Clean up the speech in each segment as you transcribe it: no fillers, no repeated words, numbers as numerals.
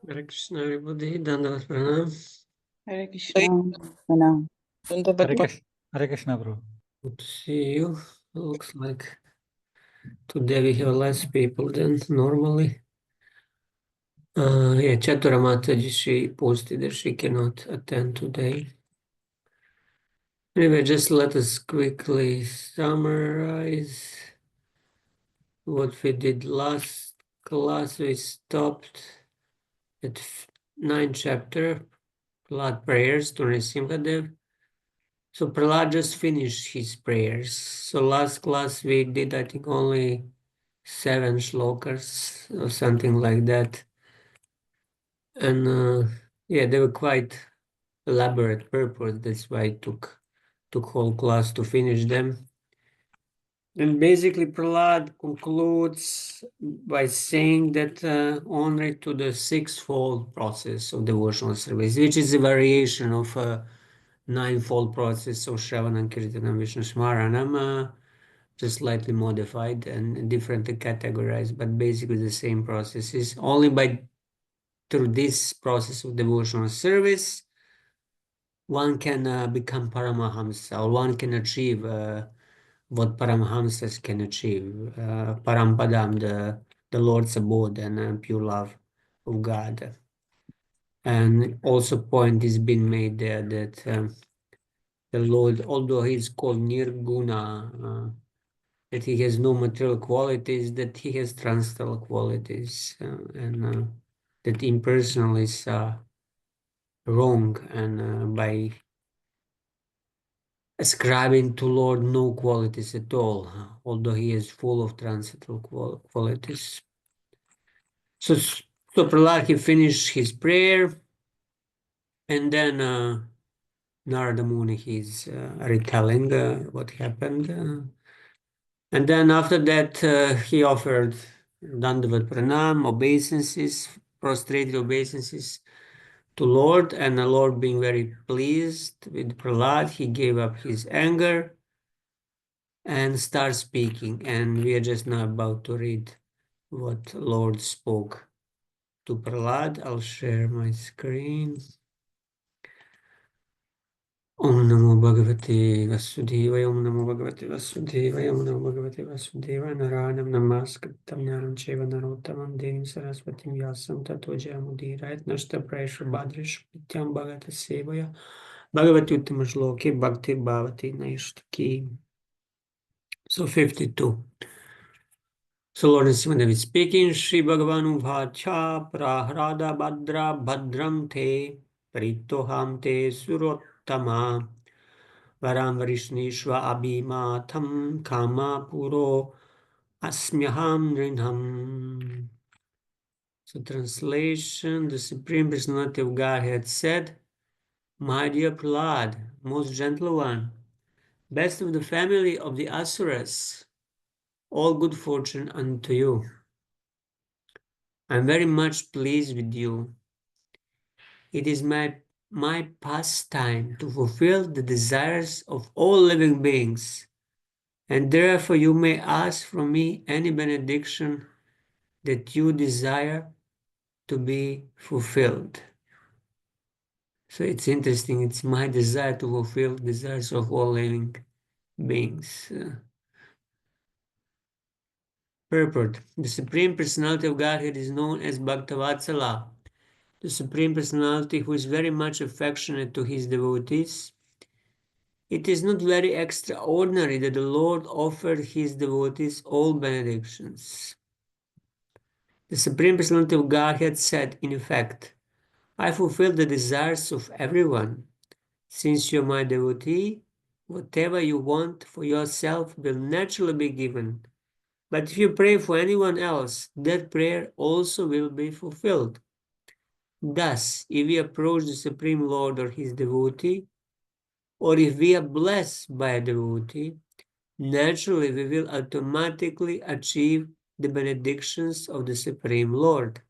Hare Krishna, everybody. Dandavat Pranam. Hare Krishna. Pranam. Hare Krishna, bro. Good to see you. Looks like today we have less people than normally. Yeah, Chatura Mataji, she posted that she cannot attend today. Anyway, just let us quickly summarize what we did last class. We stopped at 9th chapter, Prahlad prayers to Nrsimhadev. So Prahlad just finished his prayers. So last class we did, I think, only 7 shlokas or something like that. And yeah, they were quite elaborate purpose. That's why it took whole class to finish them. And basically Prahlad concludes by saying that only to the sixfold process of devotional service, which is a variation of ninefold process of Shravanam, Kirtanam, Vishnu Smaranam, just slightly modified and differently categorized, but basically the same processes. Only through this process of devotional service, one can become Paramahamsa, or one can achieve what Paramahamsas can achieve, Parampadam, the Lord's abode and pure love of God. And also point is being made there that the Lord, although he is called Nirguna, that he has no material qualities, that he has transcendental qualities, and that impersonal is wrong, and by ascribing to Lord no qualities at all, although he is full of transcendental qualities. So Prahlad, he finished his prayer, and then Narada Muni, he's retelling what happened. And then after that, he offered Dandavat Pranam, obeisances, prostrated obeisances to Lord, and the Lord being very pleased with Prahlad, he gave up his anger and start speaking. And we are just now about to read what Lord spoke to Prahlad. I'll share my screen. Om Namo Bhagavate Vasudevaya, Om Namo Bhagavate Vasudevaya, Om Namo Bhagavate Vasudevaya, Naranam Namaskritam Naram Cheva Narottamam Devim Saraswatim Vyasam Tato Jayamudirayat Nashta Prayasha Bhadrish Pityam Bhagata Sevaya Bhagavati Uttama Shloke Bhakti Bhavati Naishtaki. So 52. So Lord Nrsimhadev is speaking, Shri Bhagavan Uvacha Prahrada Bhadra Bhadram Te Paritoham Te Surottama Varam Varishnishva Abhimatham Kama Puro Asmyaham Nrinham. So translation, the Supreme Personality of Godhead said, My dear Prahlad, most gentle one, best of the family of the Asuras, all good fortune unto you. I am very much pleased with you. It is my pastime to fulfill the desires of all living beings, and therefore you may ask from me any benediction that you desire to be fulfilled. So it's interesting, it's my desire to fulfill the desires of all living beings. Purport. The Supreme Personality of Godhead is known as Bhaktavatsala, the Supreme Personality who is very much affectionate to his devotees. It is not very extraordinary that the Lord offered his devotees all benedictions. The Supreme Personality of Godhead said, in effect, I fulfill the desires of everyone. Since you are my devotee, whatever you want for yourself will naturally be given. But if you pray for anyone else, that prayer also will be fulfilled. Thus, if we approach the Supreme Lord or his devotee, or if we are blessed by a devotee, naturally we will automatically achieve the benedictions of the Supreme Lord.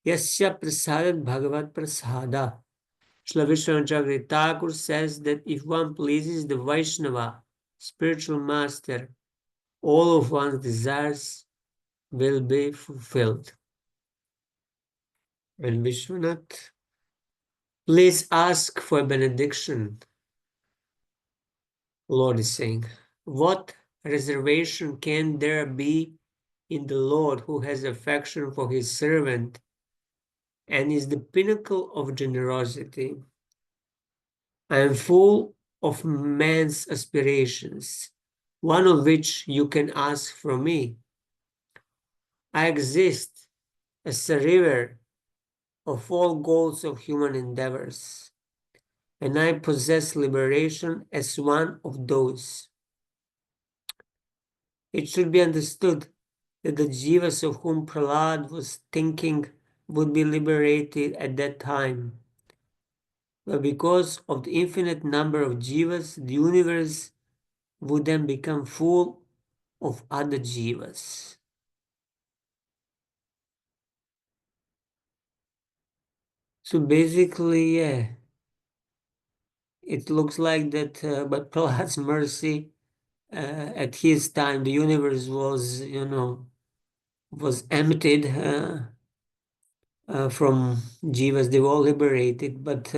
Yasya prasadat bhagavat prasada. Srila Vishwanath Thakur says that if one pleases the Vaishnava, spiritual master, all of one's desires will be fulfilled. And Vishwanath, please ask for a benediction. Lord is saying, what reservation can there be in the Lord who has affection for his servant and is the pinnacle of generosity? I am full of man's aspirations, one of which you can ask from me. I exist as a river of all goals of human endeavors, and I possess liberation as one of those. It should be understood that the jivas of whom Prahlad was thinking would be liberated at that time. But because of the infinite number of jivas, the universe would then become full of other jivas. So basically, yeah, it looks like that, but Prahlad's mercy, at his time, the universe was, was emptied from jivas. They were all liberated, but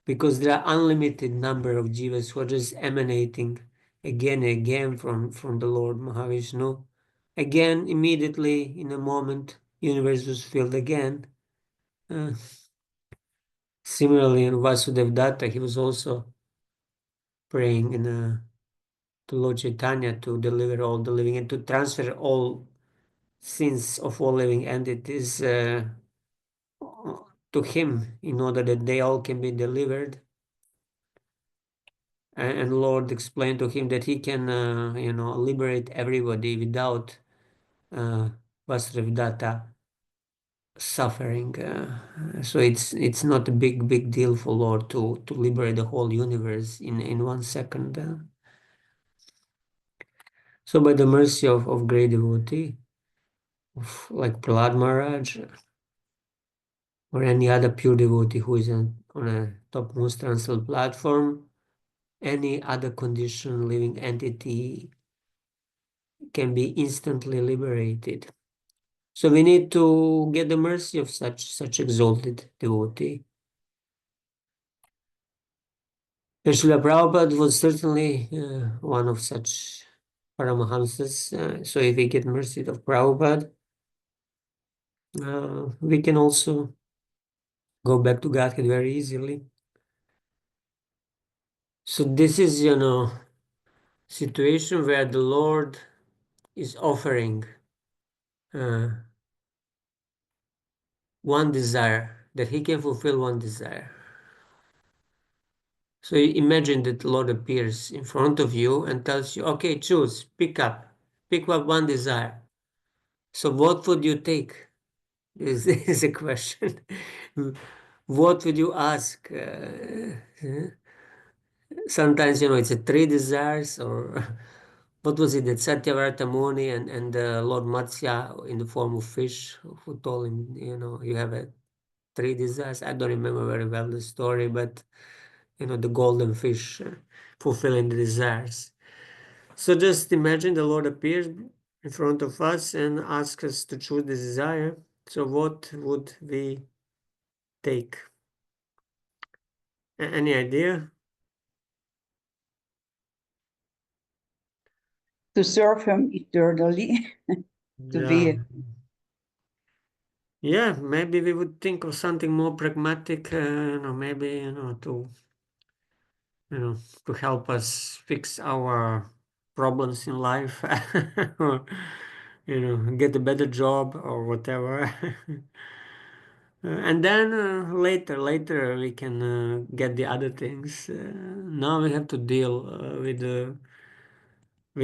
because there are unlimited number of jivas who are just emanating again and again from the Lord Mahavishnu. Again, immediately in a moment, universe was filled again. Similarly, in Vasudev Datta, he was also praying to Lord Chaitanya to deliver all the living and to transfer all sins of all living entities to him in order that they all can be delivered. And Lord explained to him that he can, liberate everybody without Vasudevadatta suffering. So it's not a big deal for Lord to liberate the whole universe in 1 second. So by the mercy of great devotee, like Prahlad Maharaj, or any other pure devotee who is on a topmost transcendental platform, any other conditioned living entity can be instantly liberated. So we need to get the mercy of such exalted devotee. And Srila Prabhupada was certainly one of such Paramahamsas. So if we get mercy of Prabhupada, we can also go back to Godhead very easily. So this is, situation where the Lord is offering one desire, that he can fulfill one desire. So imagine that the Lord appears in front of you and tells you, okay, choose, pick up one desire. So what would you take? Is a question. What would you ask? Sometimes, it's a three desires, or what was it that Satyavrata Muni and Lord Matsya in the form of fish who told him, you have a three desires. I don't remember very well the story, but the golden fish fulfilling the desires. So just imagine the Lord appears in front of us and asks us to choose the desire. So what would we take? Any idea? To serve him eternally, to Yeah. be Yeah, maybe we would think of something more pragmatic, maybe, you know, to help us fix our problems in life, or, get a better job or whatever. And then later we can get the other things. Now we have to deal with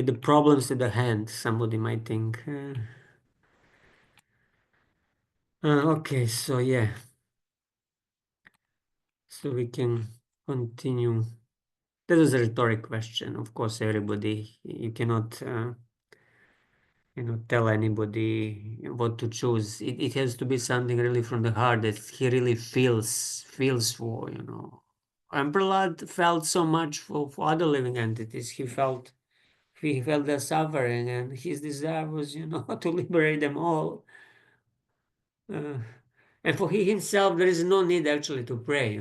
the problems at the hand. Somebody might think. Okay, so yeah, so we can continue. That was a rhetoric question. Of course, everybody, you cannot, tell anybody what to choose. It has to be something really from the heart that he really feels for. And Prahlad felt so much for other living entities. He felt their suffering, and his desire was, to liberate them all. Uh, And for he himself, there is no need actually to pray,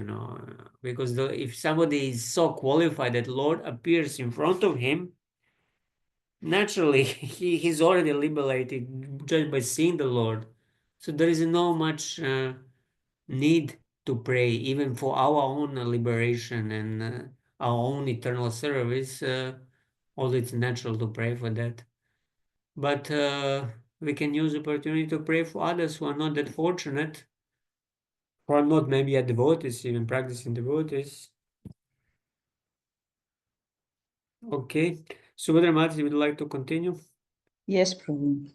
because if somebody is so qualified that Lord appears in front of him, naturally he's already liberated just by seeing the Lord. So there is no much need to pray, even for our own liberation and our own eternal service. Although it's natural to pray for that, but we can use the opportunity to pray for others who are not that fortunate, who are not maybe a devotees, even practicing devotees. Okay, Subhadra Mataji, would you like to continue? Yes, Prabhu.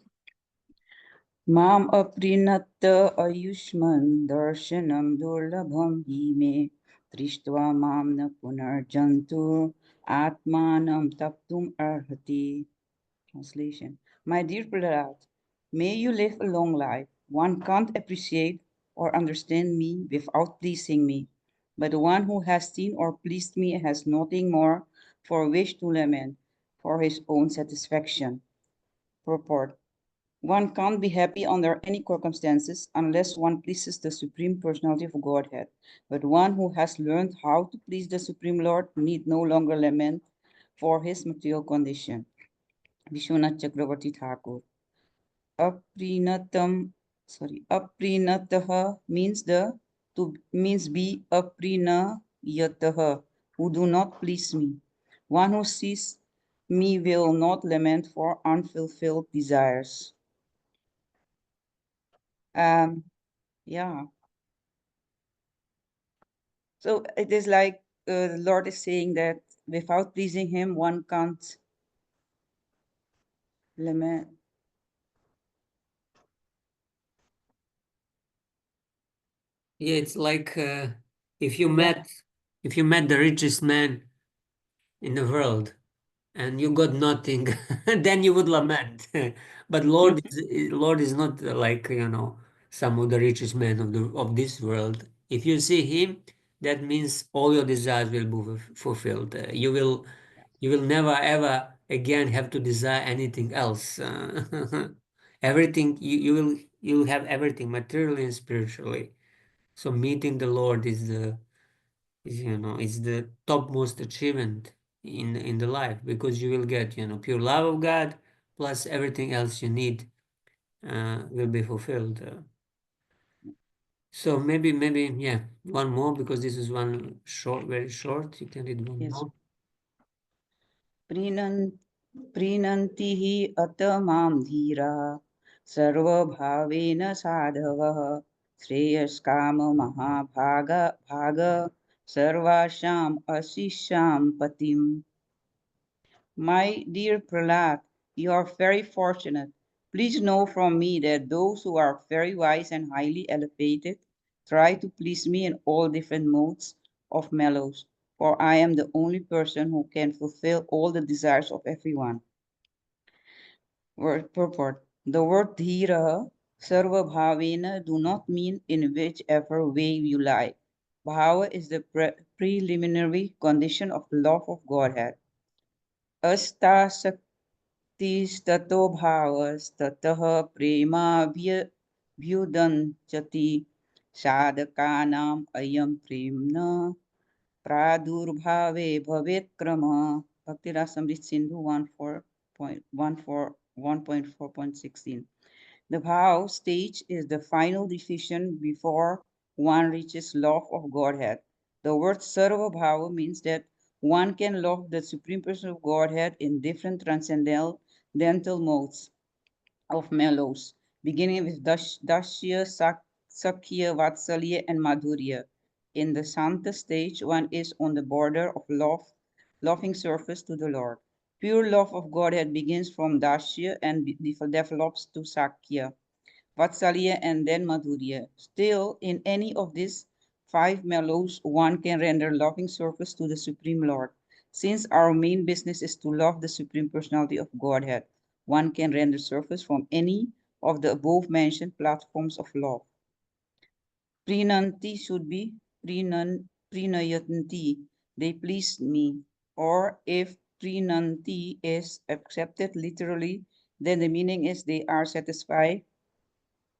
Mam aprinatta ayushman darshanam durlabham hime trishtva mam na punarjantur atmanam taptum arhati. Translation. My dear Prahlad, may you live a long life. One can't appreciate or understand me without pleasing me. But the one who has seen or pleased me has nothing more for which to lament for his own satisfaction. Purport. One can't be happy under any circumstances unless one pleases the Supreme Personality of Godhead. But one who has learned how to please the Supreme Lord need no longer lament for his material condition. Vishwanath Chakravarti Thakur. Aprinatam, Aprinatah means be aprinayatah, who do not please me. One who sees me will not lament for unfulfilled desires. Yeah. So it is like the Lord is saying that without pleasing Him, one can't lament. Yeah, it's like if you met if you met the richest man in the world and you got nothing, then you would lament. But Lord is not like some of the richest men of this world. If you see him, that means all your desires will be fulfilled. You will never ever again have to desire anything else. Everything you'll have everything materially and spiritually. So meeting the Lord is the topmost achievement in the life, because you will get pure love of God plus everything else you need will be fulfilled. So maybe yeah, one more, because this is one short, very short. You can read one Yes. more. प्रीणन्ति हि अत मां धीरा सर्वभावेन साधवः श्रेयस्काममहाभाग भाग सर्वासाम् अशिष्यां पतिम्. My dear Prahlad, you are very fortunate. Please know from me that those who are very wise and highly elevated try to please me in all different modes of mellows, for I am the only person who can fulfill all the desires of everyone. Word purport. The word dhira, sarva bhavena, do not mean in whichever way you like. Bhava is the preliminary condition of love of Godhead. Asta Tistato bhavastataः प्रेमाभ्युदञ्चति साधकानाम् अयं प्रेम्ण प्रादुर्भावे भवेत् क्रमः. Bhakti-rasa-amrit Sindhu 1.4.16. The bhav stage is the final decision before one reaches love of Godhead. The word sarva bhava means that one can love the Supreme Person of Godhead in different transcendental modes of mellows, beginning with Dashya, Sakhya, Vatsalya, and Madhurya. In the Santa stage, one is on the border of loving service to the Lord. Pure love of Godhead begins from Dashya and develops to Sakhya, Vatsalya, and then Madhurya. Still, in any of these five mellows, one can render loving service to the Supreme Lord. Since our main business is to love the Supreme Personality of Godhead, one can render service from any of the above mentioned platforms of love. Prinanti should be prinayanti, they pleased me. Or if prinanti is accepted literally, then the meaning is they are satisfied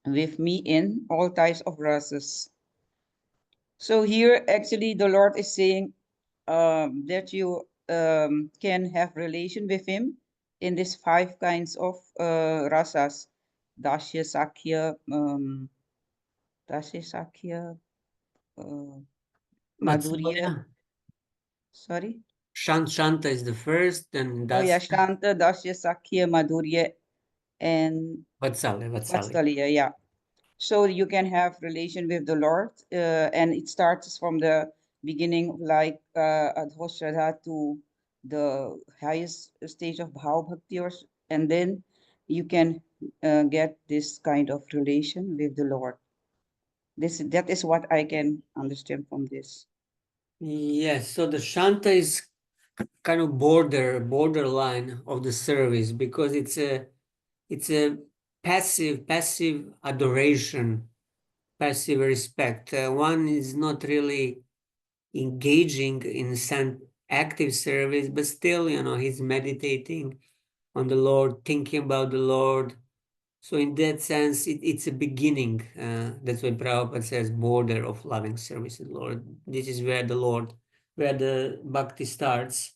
with me in all types of rasas. So here, actually, the Lord is saying that you can have relation with Him in these five kinds of rasas: Dasya, Sakya, uh, Madhurya. Vatsalya. Sorry. Shanta is the first, then Oh yeah, Dasya. Shanta, Dasya, Sakya, Madhurya, and Vatsalya. Vatsalya. Yeah. So you can have relation with the Lord, and it starts from the beginning, like Adhoshradha, to the highest stage of Bhav Bhakti, and then you can get this kind of relation with the Lord. That is what I can understand from this. Yes, so the Shanta is kind of borderline of the service because it's a passive adoration, passive respect. One is not really engaging in some active service, but still, he's meditating on the Lord, thinking about the Lord. So in that sense, it's a beginning. That's why Prabhupada says border of loving service to the Lord. This is where where the bhakti starts.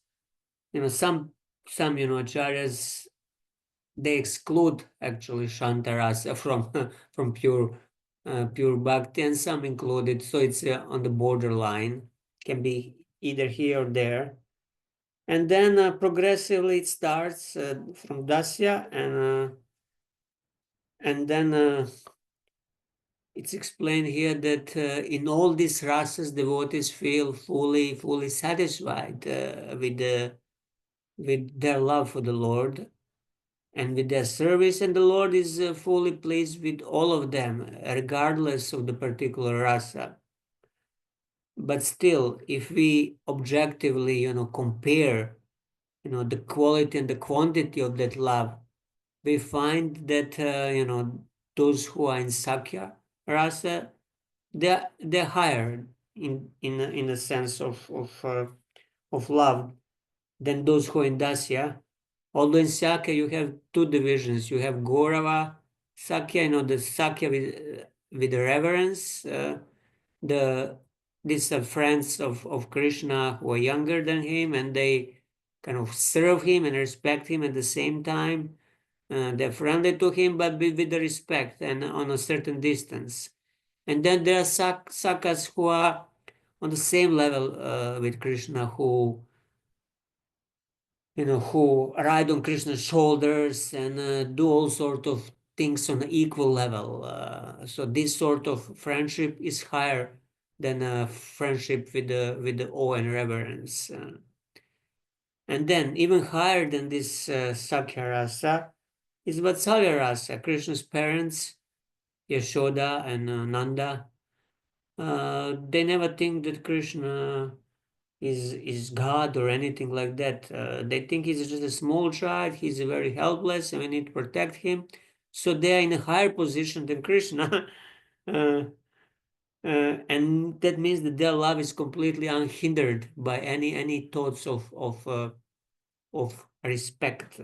Some acharyas, they exclude actually Shantarasa from from pure bhakti, and some include it. So it's on the borderline, can be either here or there. And then progressively it starts from Dasya, and then it's explained here that in all these rasas, devotees feel fully satisfied with their love for the Lord and with their service, and the Lord is fully pleased with all of them, regardless of the particular rasa. But still, if we objectively, compare, the quality and the quantity of that love, we find that, those who are in Sakya rasa, they're higher in a sense of love than those who are in Dasya. Although in Sakya you have two divisions, you have Gaurava Sakya, the Sakya with the reverence. The These are friends of Krishna who are younger than him, and they kind of serve him and respect him at the same time. They're friendly to him, but with the respect and on a certain distance. And then there are sakas who are on the same level with Krishna, who ride on Krishna's shoulders and do all sort of things on an equal level. So this sort of friendship is higher than a friendship with the awe and reverence. And then even higher than this Sakya rasa is Vatsalya rasa. Krishna's parents, Yashoda and Nanda, they never think that Krishna is God or anything like that. They think he's just a small child. He's very helpless, and we need to protect him. So they are in a higher position than Krishna, uh, and that means that their love is completely unhindered by any thoughts of respect.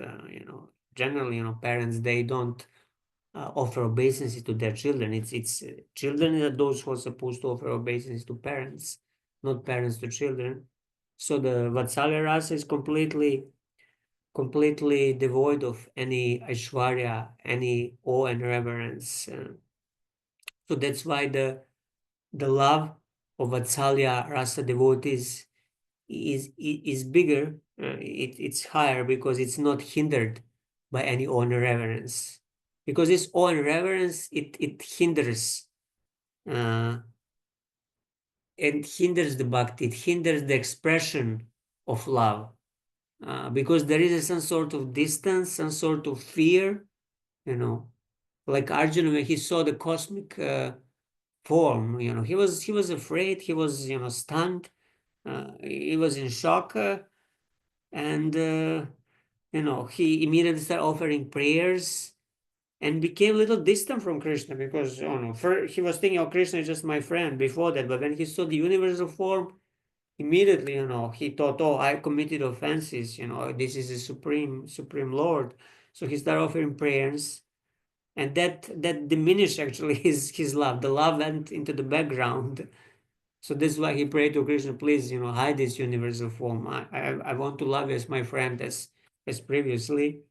Generally, parents, they don't offer obeisance to their children. It's children are those who are supposed to offer obeisance to parents, not parents to children. So the Vatsalya rasa is completely devoid of any Aishwarya, any awe and reverence. So that's why the love of Vatsalya rasa devotees is bigger. It's higher because it's not hindered by any awe and reverence. Because this awe and reverence, it hinders uh, the bhakti. It hinders the expression of love. Because there is some sort of distance, some sort of fear, like Arjuna when he saw the cosmic form, he was afraid, he was stunned, he was in shock, and he immediately started offering prayers and became a little distant from Krishna because he was thinking, oh, Krishna is just my friend before that, but when he saw the universal form, immediately, he thought, oh, I committed offenses, this is the supreme Lord. So he started offering prayers, and that diminished actually his love. The love went into the background. So that's why he prayed to Krishna, please, hide this universal form. I want to love you as my friend as previously.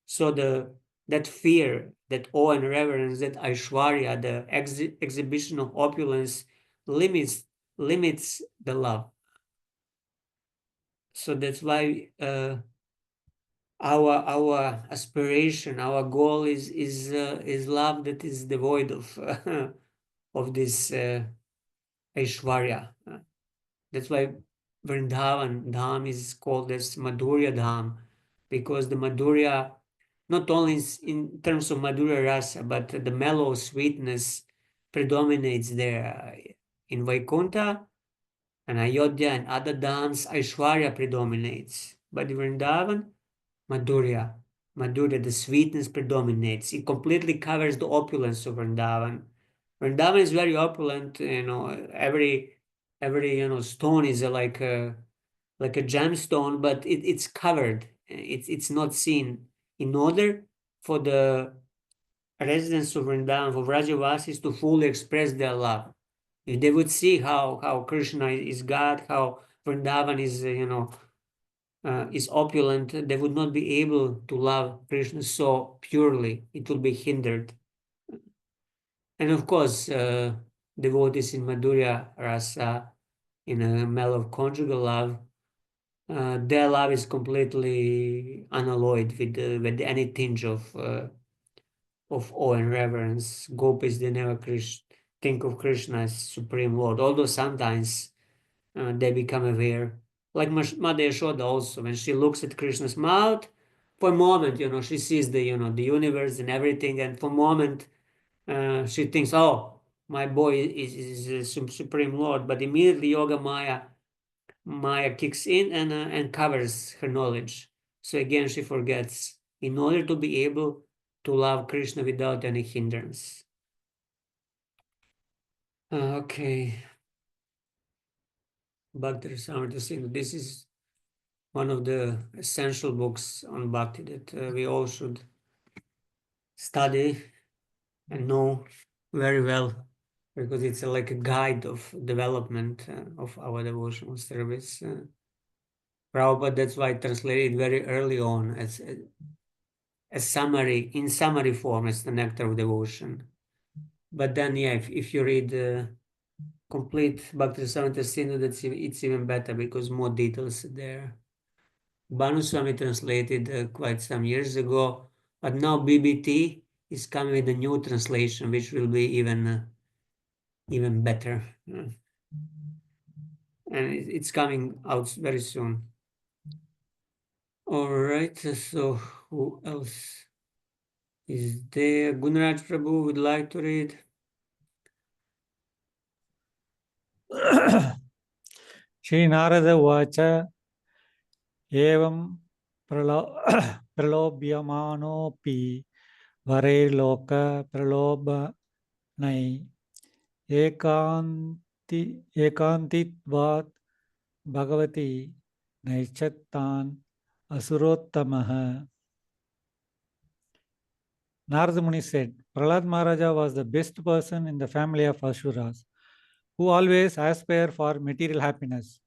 So that fear, that awe and reverence, that Aishwarya, the exhibition of opulence, limits the love. So that's why our aspiration, our goal is love that is devoid of of this Aishwarya. That's why Vrindavan Dham is called as Madhurya Dham, because the Madhurya, not only in terms of Madhurya Rasa, but the mellow sweetness predominates there. In Vaikuntha and Ayodhya and other dhams, Aishwarya predominates. But in Vrindavan, Madhurya, the sweetness predominates. It completely covers the opulence of Vrindavan. Vrindavan is very opulent, every stone is like a gemstone, but it's covered. It's not seen. In order for the residents of Vrindavan, for Vrajavasis to fully express their love, if they would see how Krishna is God, how Vrindavan is opulent, they would not be able to love Krishna so purely. It will be hindered. And of course, devotees in Madhurya Rasa, in a mellow of conjugal love, their love is completely unalloyed with any tinge of awe and reverence. Gopis, they never think of Krishna as Supreme Lord, although sometimes they become aware. Like Mother Yashoda also, when she looks at Krishna's mouth, for a moment, she sees the universe and everything, and for a moment, she thinks, oh, my boy is Supreme Lord, but immediately Yoga Maya kicks in and covers her knowledge. So again, she forgets in order to be able to love Krishna without any hindrance. Okay. Bhakti Rasamrita Sindhu. This is one of the essential books on Bhakti that we all should study and know very well, because it's like a guide of development of our devotional service. Prabhupada, that's why I translated very early on as a summary, in summary form, as the Nectar of Devotion. But then, yeah, if you read complete Bhakti Rasamrita Sindhu, it's even better because more details there. Bhanu Swami translated quite some years ago, but now BBT is coming with a new translation, which will be even better. And it's coming out very soon. All right, so who else is there? Gunraj Prabhu would like to read. Shri Narada Vacha Evam Pralobhyamanopi Vare Loka Pralobhanai Ekantitvat Bhagavati Naichattan Asurottamaha. Narada Muni said, Prahlad Maharaja was the best person in the family of Asuras, who always aspire for material happiness.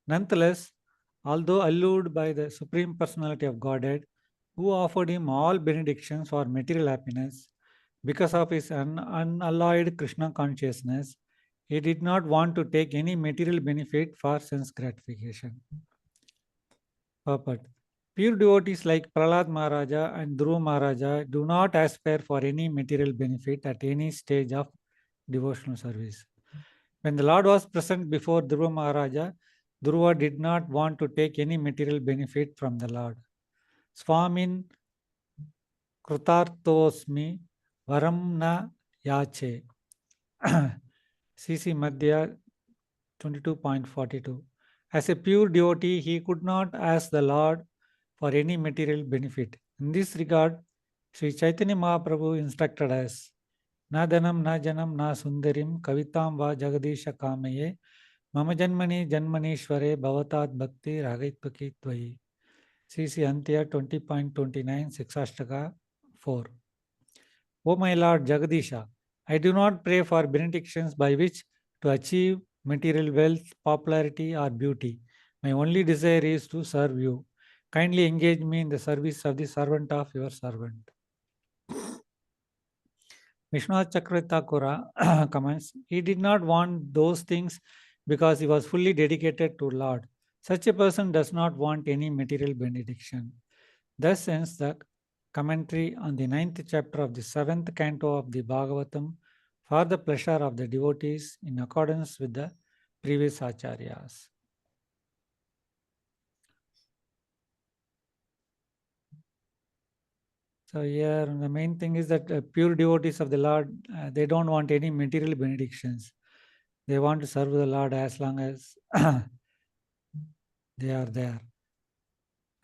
Nonetheless, although allured by the Supreme Personality of Godhead, who offered him all benedictions for material happiness, because of his unalloyed Krishna consciousness, he did not want to take any material benefit for sense gratification. Purport. Pure devotees like Prahlad Maharaja and Dhruva Maharaja do not aspire for any material benefit at any stage of devotional service. When the Lord was present before Dhruva Maharaja, Dhruva did not want to take any material benefit from the Lord. Swamin Krutartosmi Varam na Yache. CC Madhya 22.42. As a pure devotee, he could not ask the Lord for any material benefit. In this regard, Sri Chaitanya Mahaprabhu instructed us, Na dhanam, na janam, na sundarim, kavitam va jagadisha kamaye, mama janmani janmanishware bhavatat bhakti ragaitpaki tvayi. CC Antya 20.29, Siksashtaka 4. O my Lord Jagadisha, I do not pray for benedictions by which to achieve material wealth, popularity, or beauty. My only desire is to serve you. Kindly engage me in the service of the servant of your servant. Vishwanath Chakravarti comments, he did not want those things because he was fully dedicated to Lord. Such a person does not want any material benediction. Thus ends the commentary on the 9th chapter of the 7th canto of the Bhagavatam for the pleasure of the devotees in accordance with the previous acharyas. So here the main thing is that pure devotees of the Lord, they don't want any material benedictions. They want to serve the Lord as long as they are there.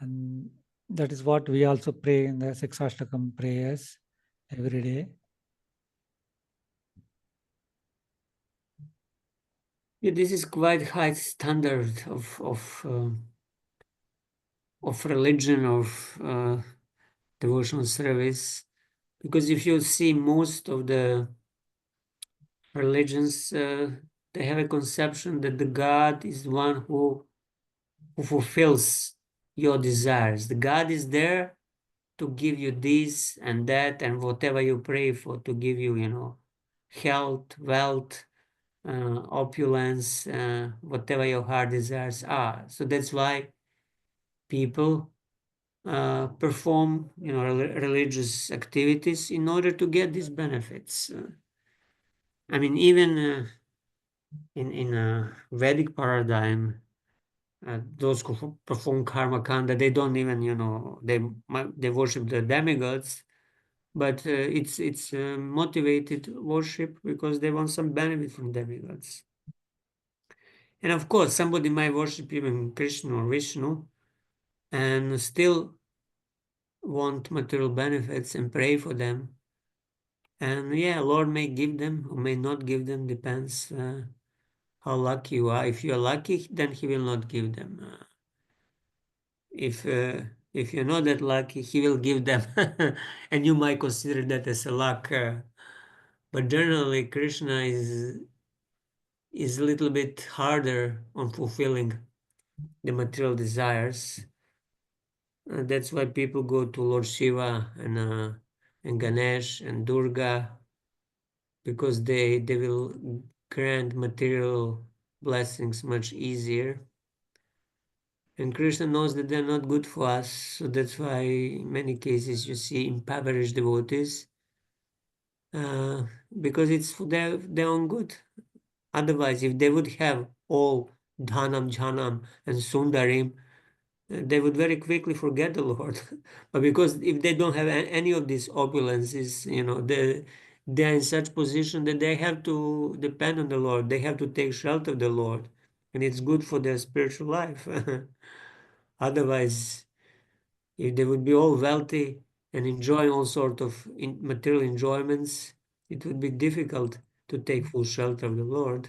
And that is what we also pray in the Sixashtakam prayers every day. Yeah, this is quite high standard of religion, of devotional service, because if you see most of the religions, they have a conception that the God is one who fulfills your desires. The God is there to give you this and that and whatever you pray for, to give you, health, wealth, opulence, whatever your heart desires are. So that's why people perform, religious activities in order to get these benefits. I mean, even in a Vedic paradigm, those who perform karma kanda, they don't even, they worship the demigods, but it's motivated worship because they want some benefit from demigods. And of course, somebody might worship even Krishna or Vishnu and still want material benefits and pray for them. And yeah, Lord may give them or may not give them, depends how lucky you are. If you are lucky, then He will not give them. If you're not that lucky, He will give them, and you might consider that as a luck. But generally, Krishna is a little bit harder on fulfilling the material desires. That's why people go to Lord Shiva and Ganesh and Durga, because they will grant material blessings much easier. And Krishna knows that they're not good for us, so that's why in many cases you see impoverished devotees, uh, because it's for their own good. Otherwise, if they would have all dhanam, jhanam, and sundarim, they would very quickly forget the Lord. But because if they don't have any of these opulences, they are in such position that they have to depend on the Lord. They have to take shelter of the Lord, and it's good for their spiritual life. Otherwise, if they would be all wealthy and enjoying all sort of material enjoyments, it would be difficult to take full shelter of the Lord.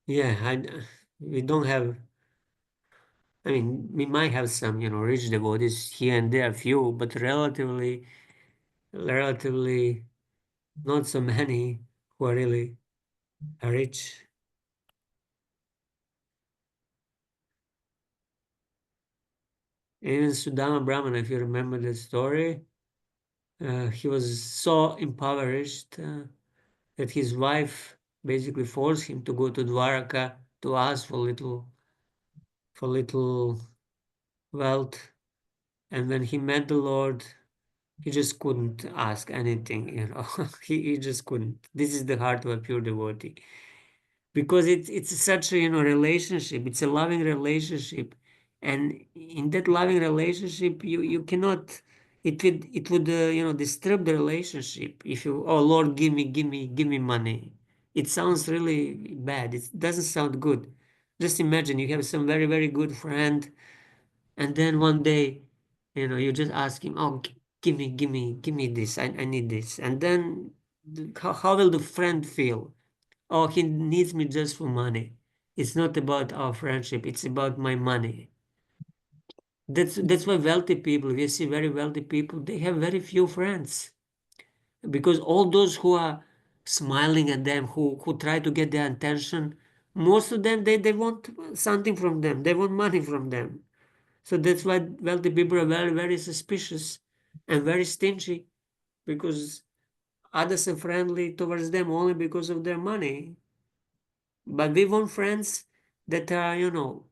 Yeah, we don't have. I mean, we might have some, rich devotees here and there, few, but relatively not so many who are really rich. Even Sudama Brahman, if you remember the story, he was so impoverished that his wife basically forced him to go to Dwaraka to ask for little wealth. And when he met the Lord, he just couldn't ask anything. He just couldn't. This is the heart of a pure devotee. Because it's such a relationship, it's a loving relationship, and in that loving relationship you cannot, it would disturb the relationship if you, oh Lord, give me money. It sounds really bad, it doesn't sound good. Just imagine you have some very very good friend, and then one day you just ask him, oh, give me this, I need this, and then how will the friend feel? Oh, he needs me just for money. It's not about our friendship, it's about my money. That's why wealthy people, we see very wealthy people, they have very few friends. because all those who are smiling at them, who try to get their attention, most of them, they want something from them. They want money from them. So that's why wealthy people are very, very suspicious and very stingy, because others are friendly towards them only because of their money. But we want friends that are,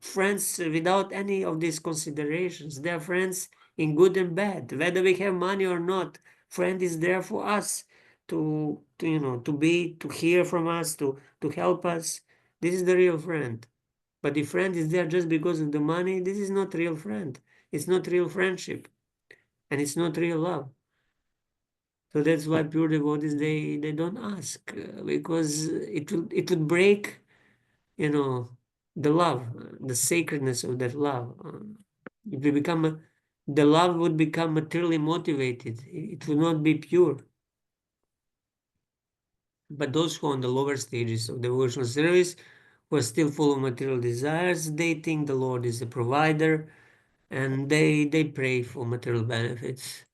friends without any of these considerations. They are friends in good and bad, whether we have money or not. Friend is there for us to hear from us, to help us. This is the real friend. But if friend is there just because of the money, this is not real friend. It's not real friendship, and it's not real love. So that's why pure devotees, they don't ask, because it would break, the love, the sacredness of that love. If we the love would become materially motivated. It would not be pure. But those who are on the lower stages of devotional service, who are still full of material desires, they think the Lord is a provider, and they pray for material benefits.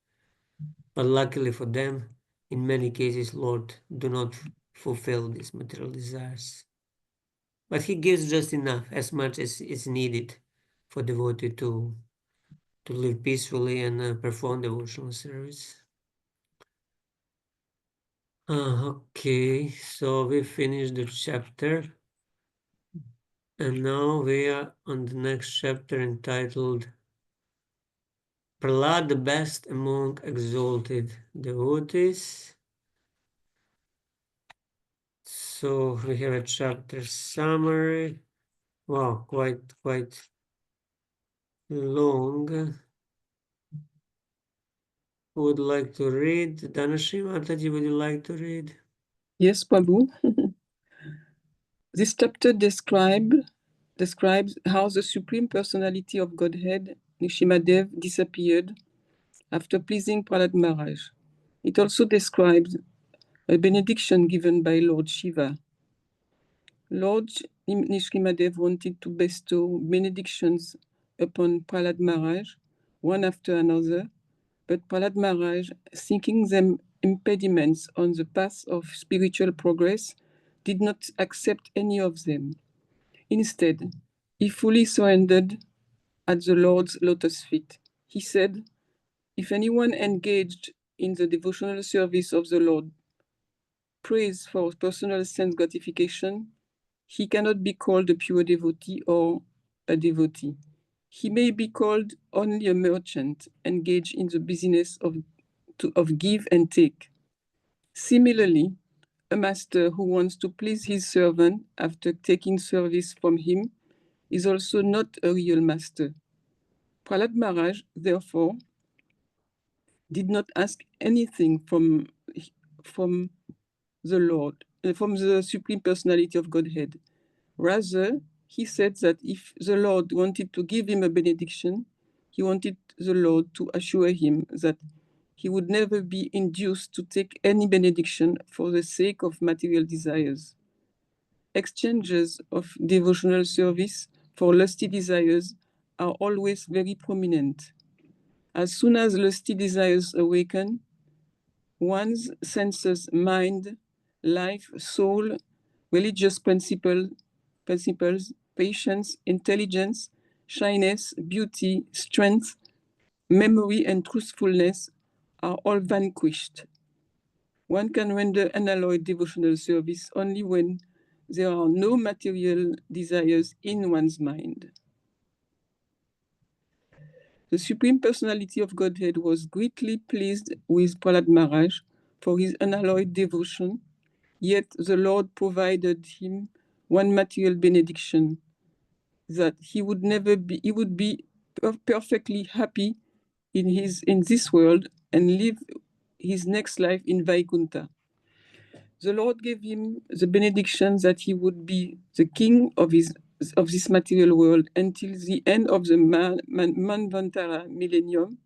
But luckily for them, in many cases, Lord do not fulfill these material desires. But He gives just enough, as much as is needed for devotee to live peacefully and perform devotional service. Okay, so we finished the chapter, and now we are on the next chapter entitled Prahlad, the best among exalted devotees. So we have a chapter summary. Wow, quite long. Who would like to read? Dhanashri Mataji, would you like to read? Yes, Prabhu. This chapter describes how the Supreme Personality of Godhead, Nishimadev, disappeared after pleasing Prahlad Maharaj. It also describes a benediction given by Lord Shiva. Lord Nishrimadev wanted to bestow benedictions upon Prahlad Maharaj, one after another, but Prahlad Maharaj, thinking them impediments on the path of spiritual progress, did not accept any of them. Instead, he fully surrendered at the Lord's lotus feet. He said, "If anyone engaged in the devotional service of the Lord prays for personal sense gratification, he cannot be called a pure devotee or a devotee. He may be called only a merchant engaged in the business of give and take. Similarly, a master who wants to please his servant after taking service from him is also not a real master. Prahlad Maharaj, therefore, did not ask anything from the Lord, from the Supreme Personality of Godhead. Rather, he said that if the Lord wanted to give him a benediction, he wanted the Lord to assure him that he would never be induced to take any benediction for the sake of material desires. Exchanges of devotional service for lusty desires are always very prominent. As soon as lusty desires awaken, one's senses, mind, life, soul, religious principles, patience, intelligence, shyness, beauty, strength, memory, and truthfulness are all vanquished. One can render unalloyed devotional service only when there are no material desires in one's mind. The Supreme Personality of Godhead was greatly pleased with Prahlad Maharaj for his unalloyed devotion, yet the Lord provided him one material benediction, that he would be perfectly happy in this world and live his next life in Vaikuntha. The Lord gave him the benediction that he would be the king of this material world until the end of the Manvantara millennium,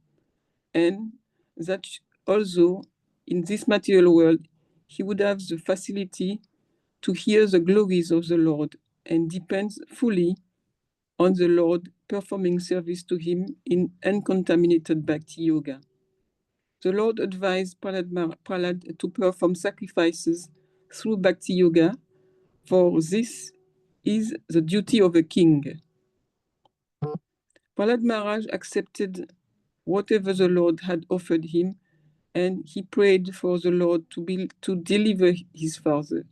and that also in this material world he would have the facility to hear the glories of the Lord and depends fully on the Lord performing service to him in uncontaminated bhakti yoga. The Lord advised Prahlad to perform sacrifices through Bhakti Yoga, for this is the duty of a king. Prahlad Maharaj accepted whatever the Lord had offered him, and he prayed for the Lord to deliver his father.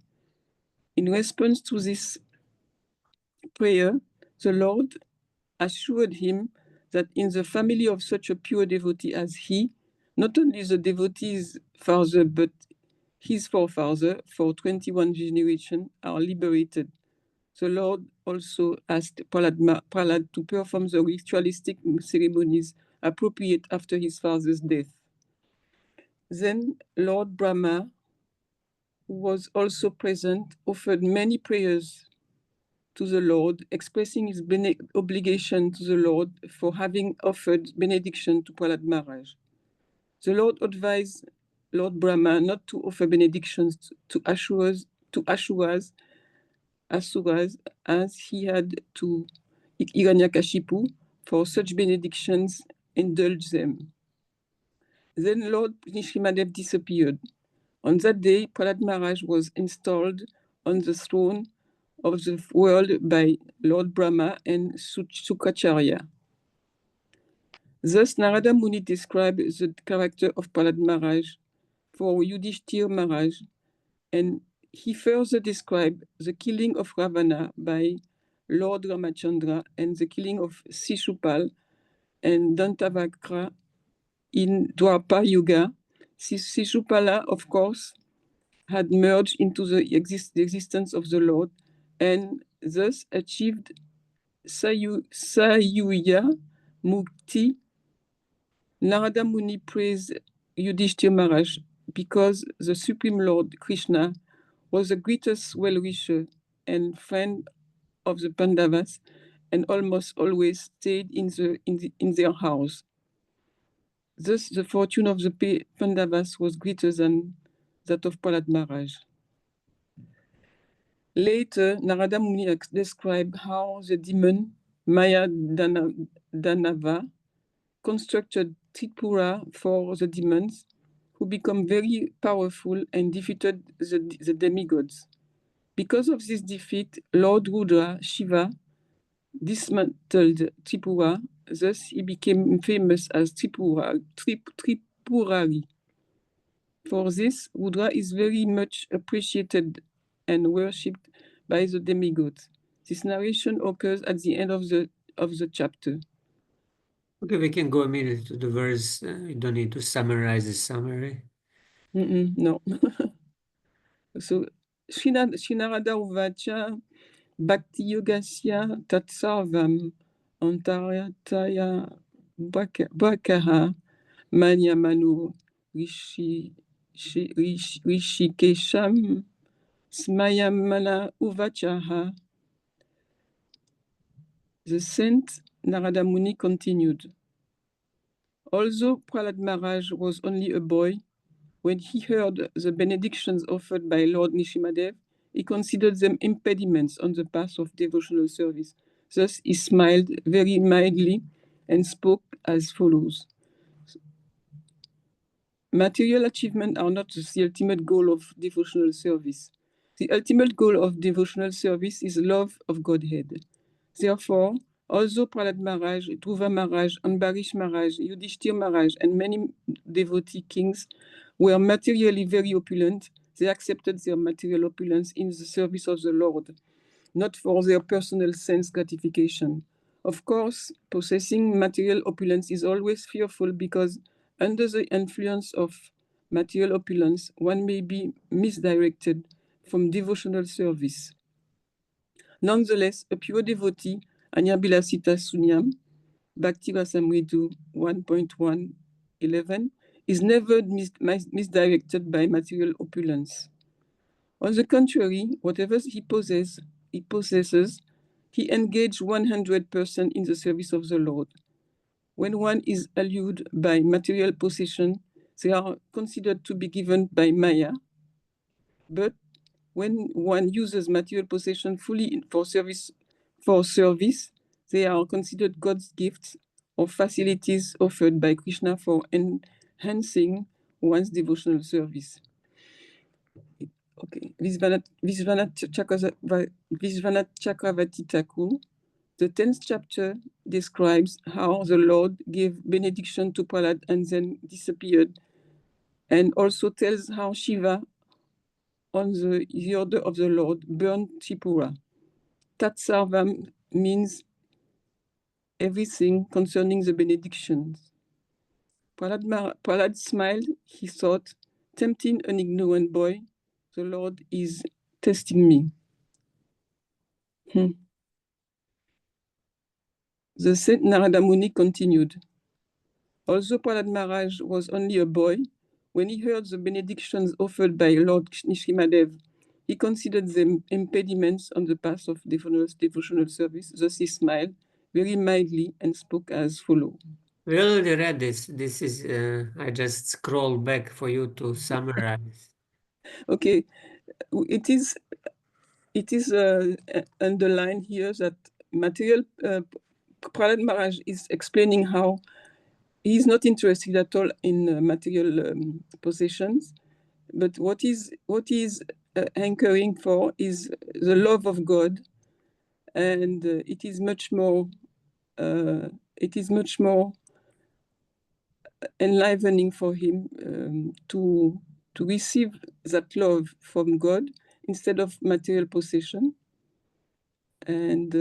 In response to this prayer, the Lord assured him that in the family of such a pure devotee as he, not only the devotee's father, but his forefather for 21 generations are liberated. The Lord also asked Prahlad to perform the ritualistic ceremonies appropriate after his father's death. Then Lord Brahma, who was also present, offered many prayers to the Lord, expressing his obligation to the Lord for having offered benediction to Prahlad Maharaj. The Lord advised Lord Brahma not to offer benedictions to Asuras, as he had to Hiranyakashipu, for such benedictions indulge them. Then Lord Nishrimadev disappeared. On that day, Prahlad Maharaj was installed on the throne of the world by Lord Brahma and Sukracharya. Thus, Narada Muni described the character of Prahlad Maharaj for Yudhishthir Maharaj, and he further described the killing of Ravana by Lord Ramachandra and the killing of Sishupal and Dantavakra in Dwapara Yuga. Sishupala, of course, had merged into the existence of the Lord and thus achieved Sayuya Mukti. Narada Muni praised Yudhishthir Maharaj because the Supreme Lord Krishna was the greatest well-wisher and friend of the Pandavas and almost always stayed in their house. Thus, the fortune of the Pandavas was greater than that of Prahlad Maharaj. Later, Narada Muni described how the demon Maya Danava constructed Tripura for the demons, who become very powerful and defeated the demigods. Because of this defeat, Lord Rudra, Shiva, dismantled Tripura. Thus, he became famous as Tripurari. For this, Rudra is very much appreciated and worshipped by the demigods. This narration occurs at the end of the chapter. Okay, we can go immediately to the verse. You don't need to summarize the summary. No. So, Srinarada Uvacha Bhakti Yogasya Tatsarvam Antaryataya Bhakaha Manya Manu Rishikesham Smayamana Uvachaha. The saint Narada Muni continued. Although Prahlad Maharaj was only a boy, when he heard the benedictions offered by Lord Nishimadev, he considered them impediments on the path of devotional service. Thus, he smiled very mildly and spoke as follows. Material achievements are not the ultimate goal of devotional service. The ultimate goal of devotional service is love of Godhead. Therefore, although Prahlad Maharaj, Dhruva Maharaj, Ambarish Maharaj, Yudhishthir Maharaj, and many devotee kings were materially very opulent, they accepted their material opulence in the service of the Lord, not for their personal sense gratification. Of course, possessing material opulence is always fearful because under the influence of material opulence, one may be misdirected from devotional service. Nonetheless, a pure devotee, Anyabilasita Sunyam, Bhakti Rasamritu 1.1.11, is never misdirected by material opulence. On the contrary, whatever he possesses, he engaged 100% in the service of the Lord. When one is allured by material possession, they are considered to be given by Maya. But when one uses material possession fully for service, they are considered God's gifts or facilities offered by Krishna for enhancing one's devotional service. Okay, Vishvanath Chakravarti Thakur, the 10th chapter describes how the Lord gave benediction to Prahlad and then disappeared, and also tells how Shiva, on the order of the Lord, burned Tripura. Tatsarvam means everything concerning the benedictions. Prahlad smiled, he thought, tempting an ignorant boy, the Lord is testing me. The Saint Narada Muni continued. Although Prahlad Maharaj was only a boy, when he heard the benedictions offered by Lord Nishrimadev, he considered them impediments on the path of devotional service. Thus he smiled very mildly and spoke as follows. We already read this. This is, I just scroll back for you to summarize. Okay, it is underlined here that material Prahlad Maharaj is explaining how he is not interested at all in material possessions, but what is anchoring for is the love of God, and it is much more enlivening for him to receive that love from God instead of material possession. And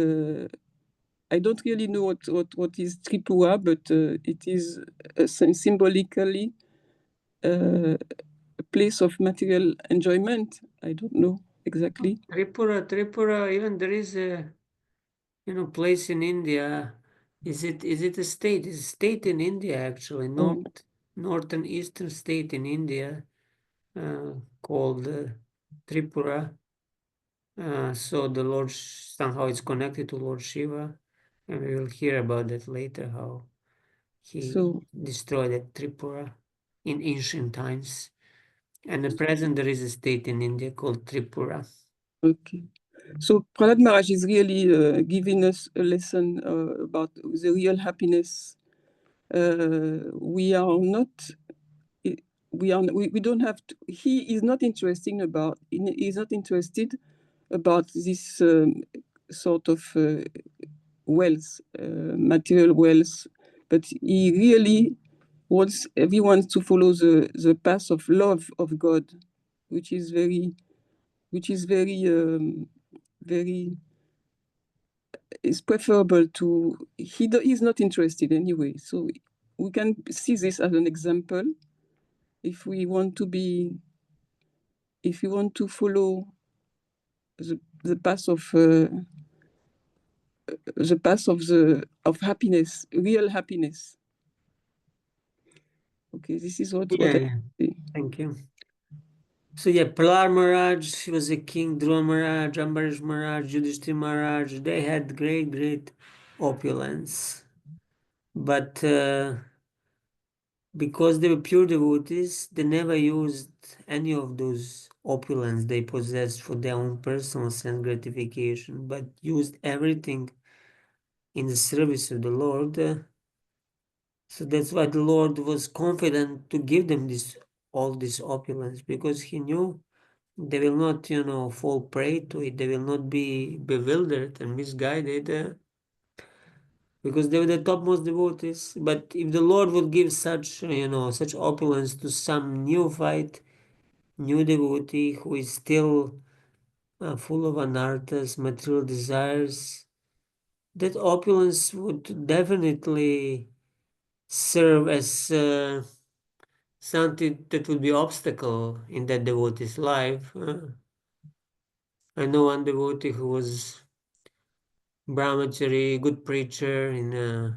I don't really know what is Tripura, but it is symbolically a place of material enjoyment. I don't know exactly. Tripura, even there is a, place in India. Is it a state? It's a state in India, actually, northern eastern state in India, called Tripura. So the Lord somehow it's connected to Lord Shiva, and we will hear about that later, how he destroyed that Tripura in ancient times. And at present, there is a state in India called Tripura. Okay. So Prahlad Maharaj is really giving us a lesson about the real happiness. We are not. We don't have to. He is not interested about. He is not interested about this sort of wealth, material wealth, but he really wants everyone to follow the path of love of God, which is very very is preferable to he's not interested anyway. So we can see this as an example if we want to follow the path of happiness, real happiness. Okay, this is what I see. Thank you. So Prahlad Maharaj, he was a king, Dhruva Maharaj, Ambarish Maharaj, Yudhishthira Maharaj, they had great opulence. But because they were pure devotees, they never used any of those opulence they possessed for their own personal sense gratification, but used everything in the service of the Lord. So that's why the Lord was confident to give them all this opulence, because he knew they will not, fall prey to it. They will not be bewildered and misguided, because they were the topmost devotees. But if the Lord would give such opulence to some neophyte, new devotee who is still full of anarthas, material desires, that opulence would definitely serve as something that would be obstacle in that devotee's life. I know one devotee who was brahmachari, good preacher in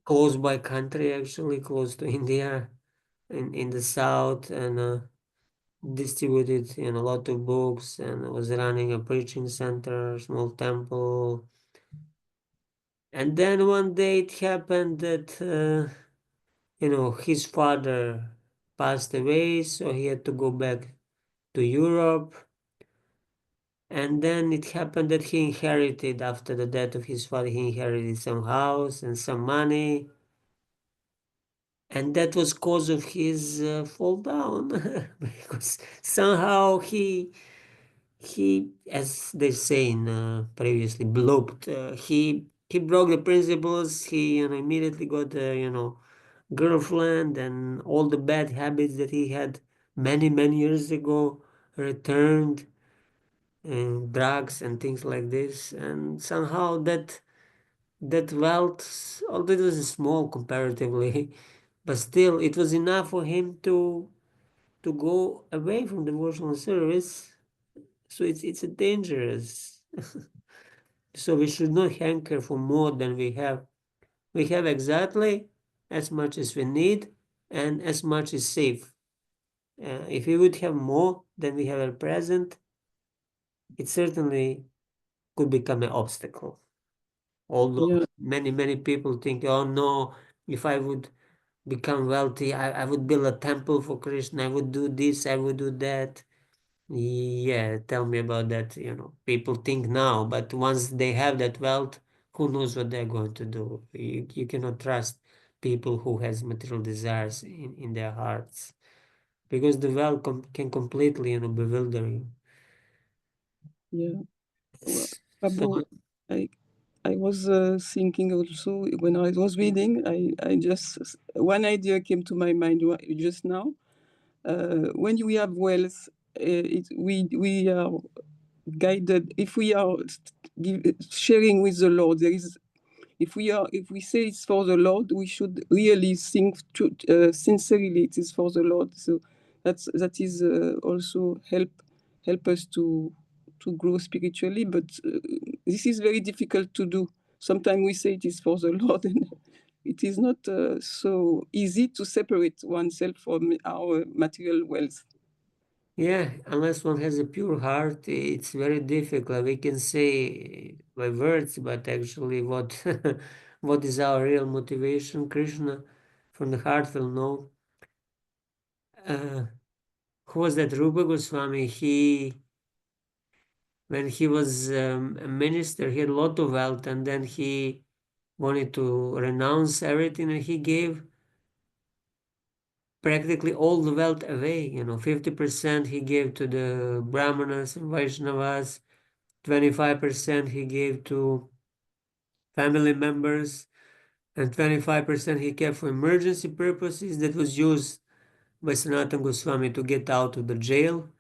close by country, actually close to India, in the south, and distributed a lot of books, and was running a preaching center, small temple. And then one day it happened that his father passed away, so he had to go back to Europe. And then it happened that he inherited, after the death of his father, he inherited some house and some money. and that was cause of his fall down because somehow he, as they say in previously, blooped. He broke the principles. He immediately got a girlfriend, and all the bad habits that he had many years ago returned, and drugs and things like this. And somehow that wealth, although it was small comparatively, but still it was enough for him to go away from devotional service. So it's a dangerous. So we should not hanker for more than we have. We have exactly as much as we need and as much is safe. If we would have more than we have at present, it certainly could become an obstacle. Although Yeah, many people think, oh no, if I would become wealthy, I would build a temple for Krishna, I would do this, I would do that. Yeah, tell me about that. People think now, but once they have that wealth, who knows what they're going to do? You cannot trust people who has material desires in their hearts, because the wealth can completely, bewilder you. yeah. Well, So Prabhu, I I was thinking also when I was reading, I just one idea came to my mind just now. When we have wealth, we are guided. If we are sharing with the Lord, there is if we say it's for the Lord, we should really think sincerely it is for the Lord. So that is also help us to grow spiritually. But this is very difficult to do. Sometimes we say it is for the Lord, and it is not so easy to separate oneself from our material wealth. yeah, unless one has a pure heart, it's very difficult. We can say by words, but actually, what what is our real motivation? Krishna from the heart will know. Uh, who was that? Rupa Goswami. When he was a minister, he had a lot of wealth, and then he wanted to renounce everything, and he gave practically all the wealth away. 50% he gave to the Brahmanas and Vaishnavas, 25% he gave to family members, and 25% he kept for emergency purposes that was used by Sanatana Goswami to get out of the jail.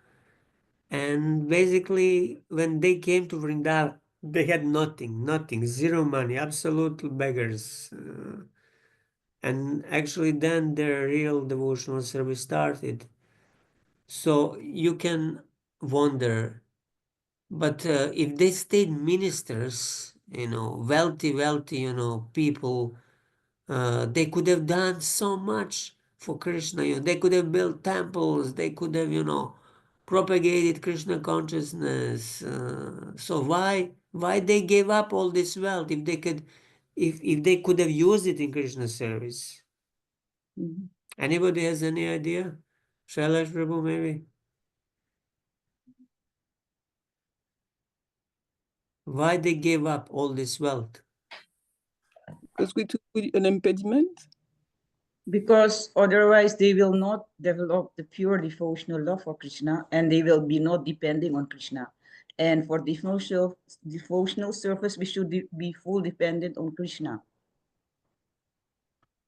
And basically, when they came to Vrindavan, they had nothing, zero money, absolute beggars. And actually, then their real devotional service started. So you can wonder, but if they stayed ministers, wealthy, people, they could have done so much for Krishna. They could have built temples. They could have, propagated Krishna consciousness. So why they gave up all this wealth if they could have used it in Krishna service? Mhm. Anybody has any idea? Shailesh Prabhu, maybe? Why they gave up all this wealth? Because it will be an impediment. Because otherwise they will not develop the pure devotional love for Krishna, and they will be not depending on Krishna. And for devotional service, we should be full dependent on Krishna.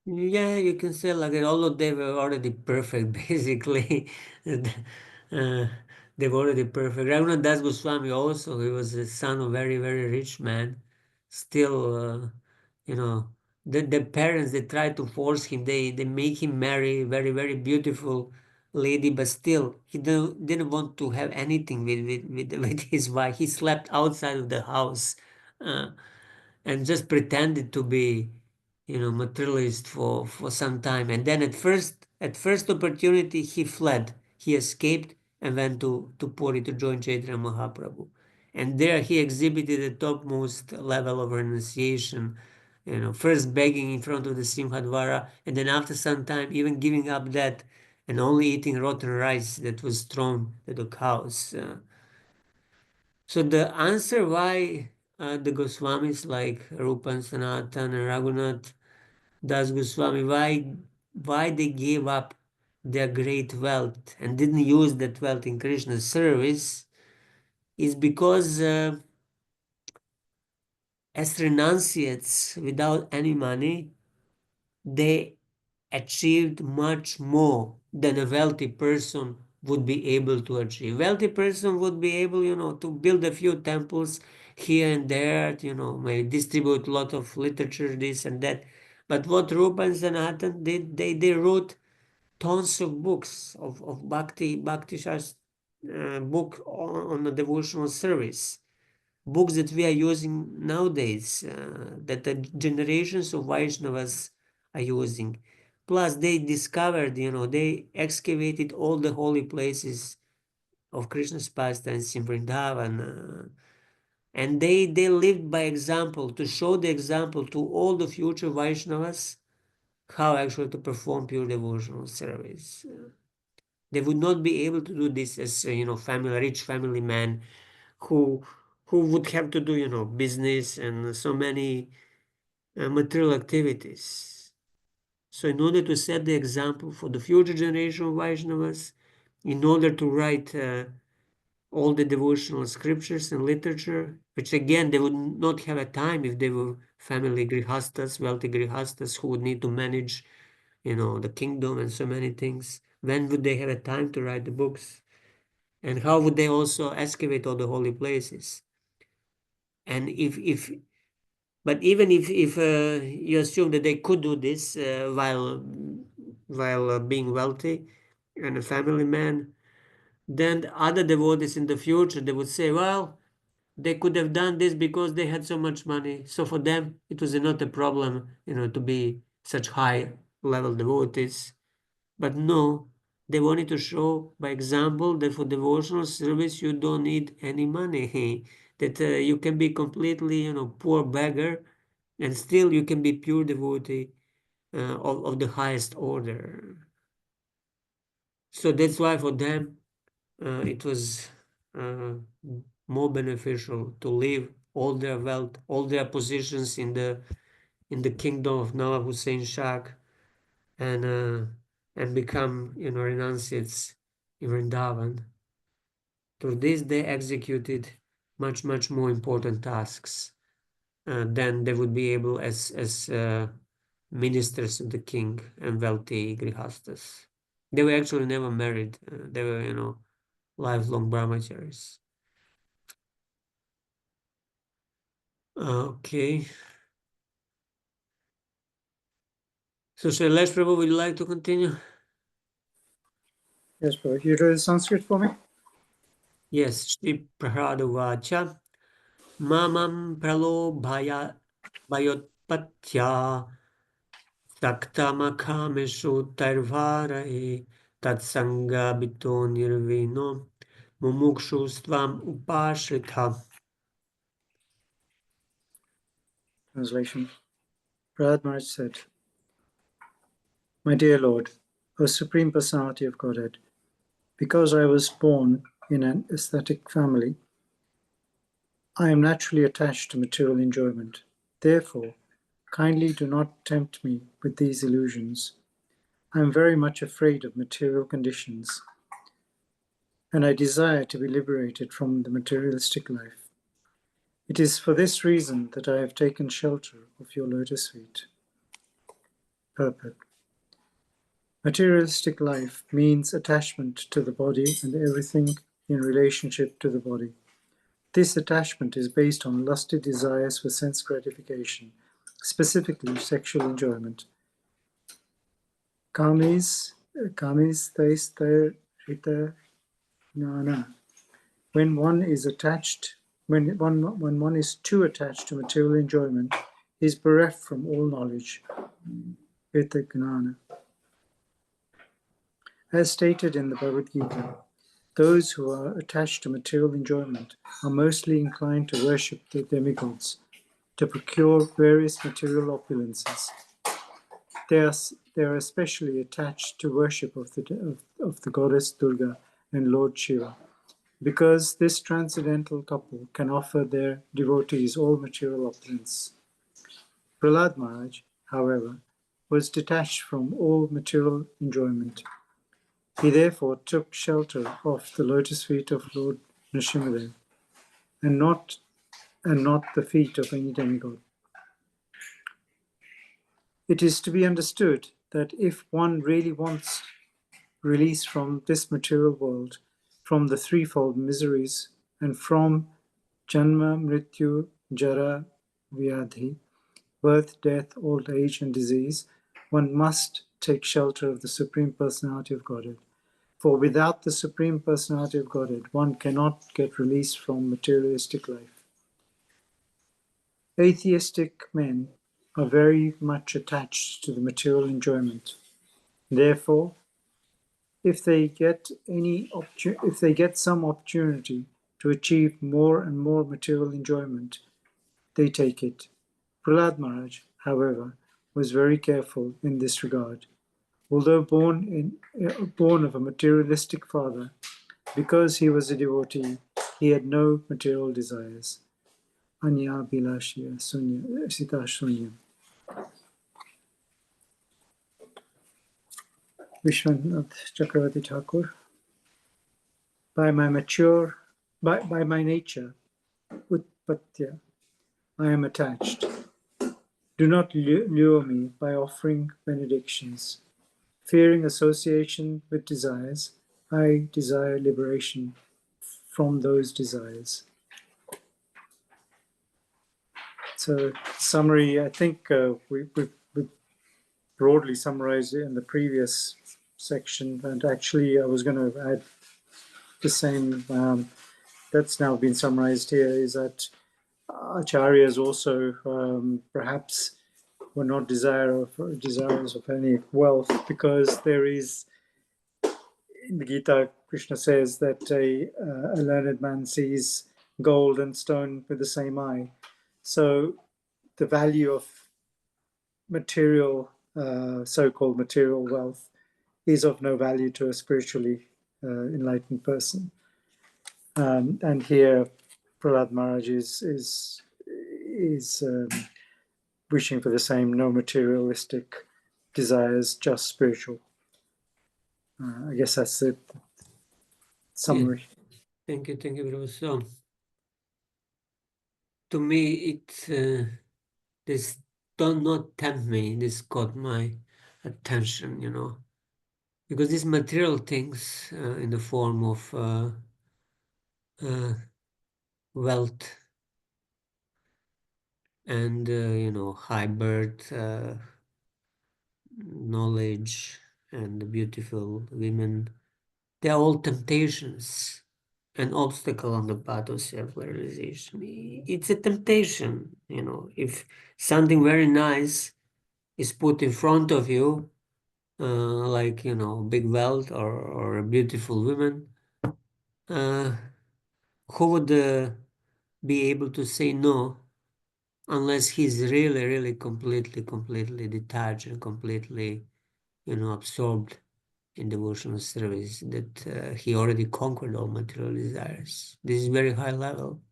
Yeah, you can say like that, although they were already perfect, basically. uh, they were already perfect. Raghunath Das Goswami also, he was the son of very rich man. Still, the parents, they try to force him. They make him marry very beautiful lady, but still, he didn't want to have anything with his wife. He slept outside of the house. Uh, and just pretended to be, materialist for some time. And then at first opportunity, he fled. He escaped and went to Puri to join Chaitanya Mahaprabhu. And there he exhibited the topmost level of renunciation, first begging in front of the Simhadvara, and then after some time even giving up that and only eating rotten rice that was thrown to the cows. So the answer why the Goswamis like Rupa and Sanatan and Raghunath Das Goswami, why why they gave up their great wealth and didn't use that wealth in Krishna's service is because as renunciates without any money, they achieved much more than a wealthy person would be able to achieve. Wealthy person would be able, to build a few temples here and there, may distribute a lot of literature, this and that. But what Rupa and Sanatan did, they wrote tons of books of Bhakti Shastra, book on the devotional service. Books that we are using nowadays, that the generations of Vaishnavas are using. Plus, they discovered, they excavated all the holy places of Krishna's pastimes in Vrindavan. And they lived by example to show the example to all the future Vaishnavas how actually to perform pure devotional service. They would not be able to do this as, rich family man who would have to do, business and so many material activities. So in order to set the example for the future generation of Vaishnavas, in order to write all the devotional scriptures and literature, which again, they would not have a time if they were family grihastas, wealthy grihastas who would need to manage, the kingdom and so many things. When would they have a time to write the books? And how would they also excavate all the holy places? And but even if you assume that they could do this while being wealthy and a family man, then other devotees in the future, they would say, well, they could have done this because they had so much money. So for them, it was not a problem, to be such high level devotees. But no, they wanted to show by example that for devotional service, you don't need any money. That you can be completely, poor beggar, and still you can be pure devotee of the highest order. So that's why for them it was more beneficial to leave all their wealth, all their positions in the kingdom of Nawab Hussain Shah, and become, renunciates in Vrindavan. Through this, they executed much more important tasks than they would be able as ministers of the king and wealthy grihastas. They were actually never married. They were, lifelong brahmacharis. Okay. So Shailesh Prabhu, would you like to continue? Yes, Prabhu. You do the Sanskrit for me? Yes. Shri Prahlada Vacha. Mamam pralobhaya bhayotpatya Saktamakhameshu tarvarae tatsanga bito nirvino mumukshu stvam upashrita. Translation. Prahlad Maharaj said, My dear Lord, O Supreme Personality of Godhead, because I was born in an aesthetic family, I am naturally attached to material enjoyment. Therefore, kindly do not tempt me with these illusions. I am very much afraid of material conditions, and I desire to be liberated from the materialistic life. It is for this reason that I have taken shelter of your lotus feet. Purport. Materialistic life means attachment to the body and everything in relationship to the body. This attachment is based on lusty desires for sense gratification, specifically sexual enjoyment. Kamis taistar rita jnana. When one is too attached to material enjoyment, he is bereft from all knowledge. Rita jnana. As stated in the Bhagavad Gita, those who are attached to material enjoyment are mostly inclined to worship the demigods, to procure various material opulences. They are especially attached to worship of the goddess Durga and Lord Shiva, because this transcendental couple can offer their devotees all material opulence. Prahlad Maharaj, however, was detached from all material enjoyment. He therefore took shelter of the lotus feet of Lord Nrsimhadev, and not the feet of any demigod. It is to be understood that if one really wants release from this material world, from the threefold miseries, and from Janma, Mrityu, Jara, Vyadhi, birth, death, old age, and disease, one must take shelter of the Supreme Personality of Godhead. For without the Supreme Personality of Godhead, one cannot get release from materialistic life. Atheistic men are very much attached to the material enjoyment. Therefore, if they get some opportunity to achieve more and more material enjoyment, they take it. Prahlad Maharaj, however, was very careful in this regard. Although born of a materialistic father, because he was a devotee, he had no material desires. Anya Bilashya Sunya Sita Shunya. Vishwanath Chakravarti Thakur. By my nature, Utpatya, I am attached. Do not lure me by offering benedictions. Fearing association with desires, I desire liberation from those desires. So, summary, I think we broadly summarized it in the previous section, and actually I was going to add the same, that's now been summarized here, is that Acharyas also perhaps were not desirous of any wealth, because there is, in the Gita, Krishna says that a learned man sees gold and stone with the same eye. So the value of material, so-called material wealth, is of no value to a spiritually enlightened person. And here, Prahlad Maharaj is wishing for the same, no materialistic desires, just spiritual. I guess that's the summary. Yeah. Thank you, Bruce. So, to me, this don't not tempt me. This caught my attention, because these material things in the form of wealth and high birth, knowledge, and beautiful women, they're all temptations, an obstacle on the path of self-realization. It's a temptation, if something very nice is put in front of you, like big wealth or a beautiful woman, who would be able to say no unless he's really, really completely detached and completely, absorbed in devotional service, that he already conquered all material desires. This is very high level.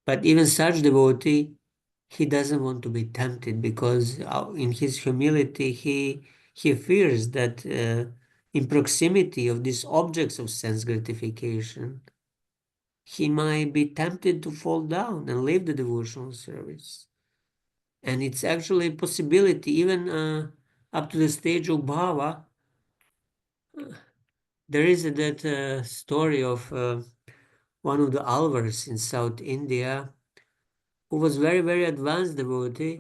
But even such devotee, he doesn't want to be tempted, because in his humility, he fears that in proximity of these objects of sense gratification, he might be tempted to fall down and leave the devotional service. And it's actually a possibility, even up to the stage of bhava. There is that story of one of the alvars in South India, who was very, very advanced devotee,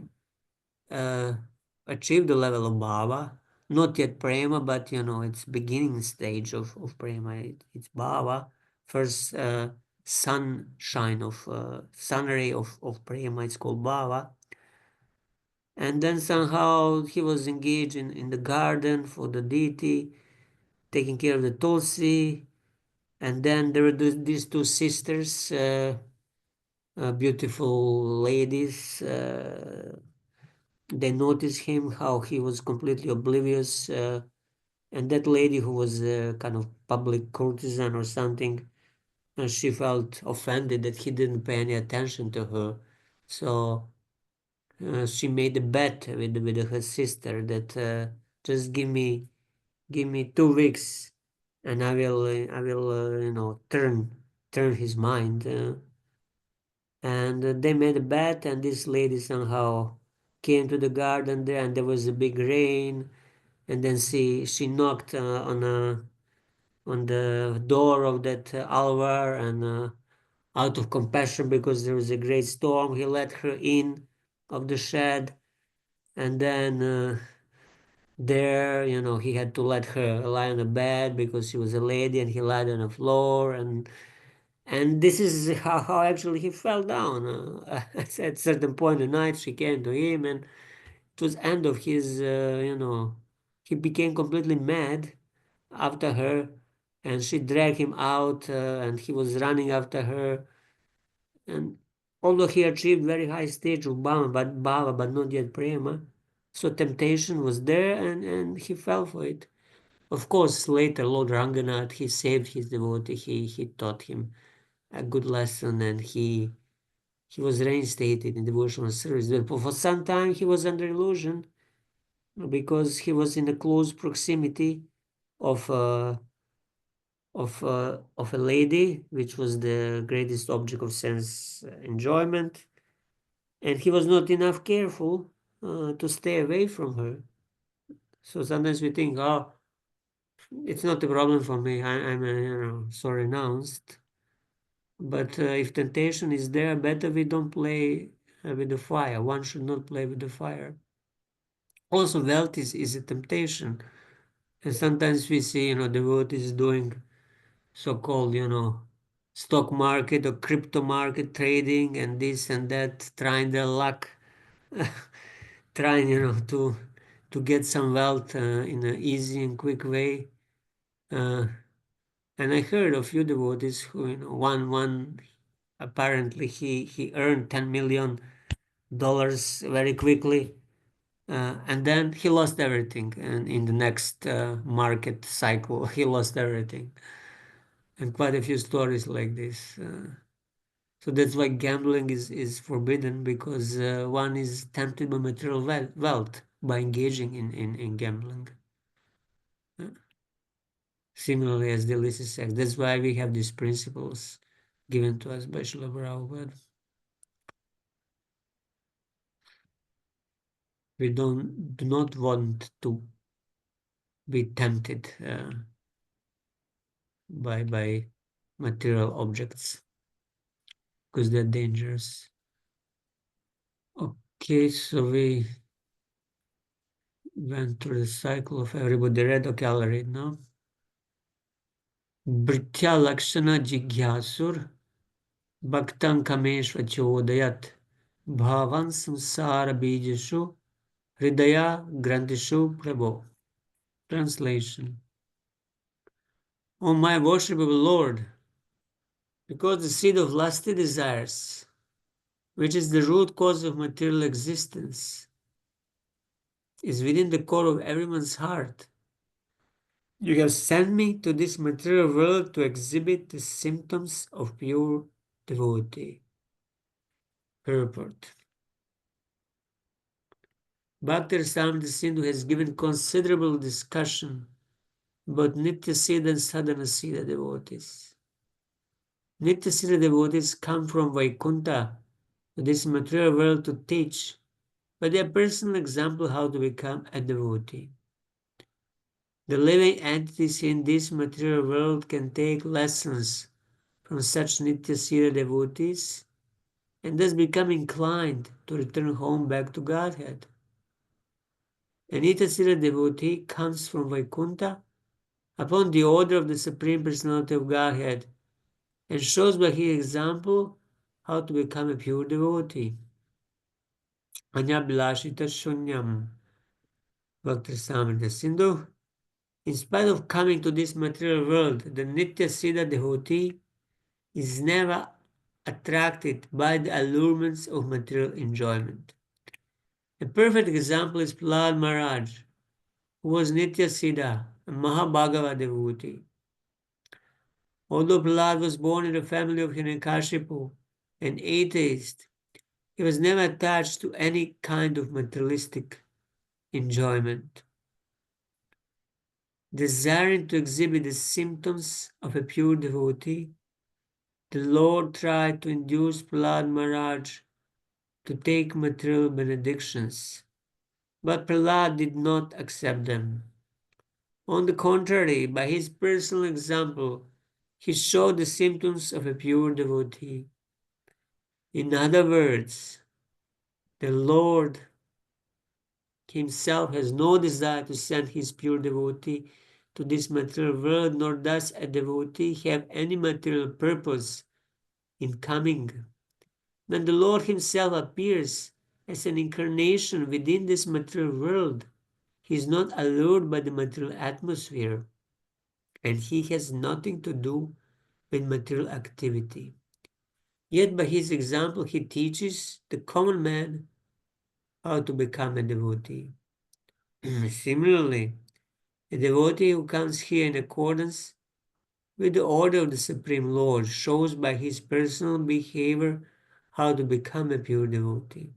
achieved the level of bhava, not yet prema, but it's beginning stage of prema. It's bhava, first sunshine of sun ray of prema. It's called bhava. And then somehow he was engaged in the garden for the deity, taking care of the tulsi. And then there were these two sisters, beautiful ladies. They noticed him, how he was completely oblivious. And that lady, who was a kind of public courtesan or something, and she felt offended that he didn't pay any attention to her. So she made a bet with her sister that just give me 2 weeks, and I will turn his mind. And they made a bet, and this lady somehow came to the garden there, and there was a big rain, and then she knocked on the door of that Alvar, and out of compassion, because there was a great storm, he let her in of the shed, and then there, he had to let her lie on the bed because she was a lady, and he lied on the floor, and this is how actually he fell down. At a certain point in the night, she came to him, and it was end of his, he became completely mad after her, and she dragged him out, and he was running after her, and although he achieved very high stage of Bhava, but not yet Prema, so temptation was there, and he fell for it. Of course, later Lord Ranganath, he saved his devotee, he taught him a good lesson, and he was reinstated in devotional service. But for some time he was under illusion, because he was in a close proximity of of a lady, which was the greatest object of sense enjoyment, and he was not enough careful to stay away from her. So sometimes we think, oh, it's not a problem for me. I'm so renounced. But if temptation is there, better we don't play with the fire. One should not play with the fire. Also, wealth is a temptation. And sometimes we see, devotees doing so-called, stock market or crypto market trading and this and that, trying their luck, trying, to get some wealth in an easy and quick way. And I heard of few devotees who, one apparently he earned $10 million very quickly, and then he lost everything. And in the next market cycle, he lost everything. And quite a few stories like this. So that's why gambling is forbidden, because one is tempted by material wealth by engaging in gambling. Similarly as the illicit sex. That's why we have these principles given to us by Srila Prabhupada. We do not want to be tempted by material objects, because they're dangerous. Okay, so we went through the cycle of everybody read. Okay, I'll read now. Bhritya Lakshana Jigyasur Bhaktan Kameshva Chodayat Bhavan Samsara Bijeshu Hridaya Grandishu Prabhu. Translation. O my worshipable Lord, because the seed of lusty desires, which is the root cause of material existence, is within the core of everyone's heart, you have sent me to this material world to exhibit the symptoms of pure devotee. Purport. Bhakti Rasamrita Sindhu has given considerable discussion about Nitya Siddha and Sadhana Siddha devotees. Nitya Siddha devotees come from Vaikuntha to this material world to teach, by their personal example, how to become a devotee. The living entities in this material world can take lessons from such Nitya Siddha devotees and thus become inclined to return home back to Godhead. A Nitya Siddha devotee comes from Vaikuntha upon the order of the Supreme Personality of Godhead and shows by his example how to become a pure devotee. Anyabhilashita Shunyam. Bhakti Rasamrita Sindhu. In spite of coming to this material world, the Nitya Siddha devotee is never attracted by the allurements of material enjoyment. A perfect example is Prahlad Maharaj, who was Nitya Siddha, a Mahabhagava devotee. Although Prahlad was born in the family of Hiranyakashipu, an atheist, He was never attached to any kind of materialistic enjoyment. Desiring to exhibit the symptoms of a pure devotee, the Lord tried to induce Prahlad Maharaj to take material benedictions, but Prahlad did not accept them. On the contrary, by his personal example, he showed the symptoms of a pure devotee. In other words, the Lord himself has no desire to send his pure devotee to this material world, nor does a devotee have any material purpose in coming. When the Lord himself appears as an incarnation within this material world, he is not allured by the material atmosphere, and he has nothing to do with material activity. Yet by his example, he teaches the common man how to become a devotee. Similarly, a devotee who comes here in accordance with the order of the Supreme Lord shows by his personal behavior how to become a pure devotee.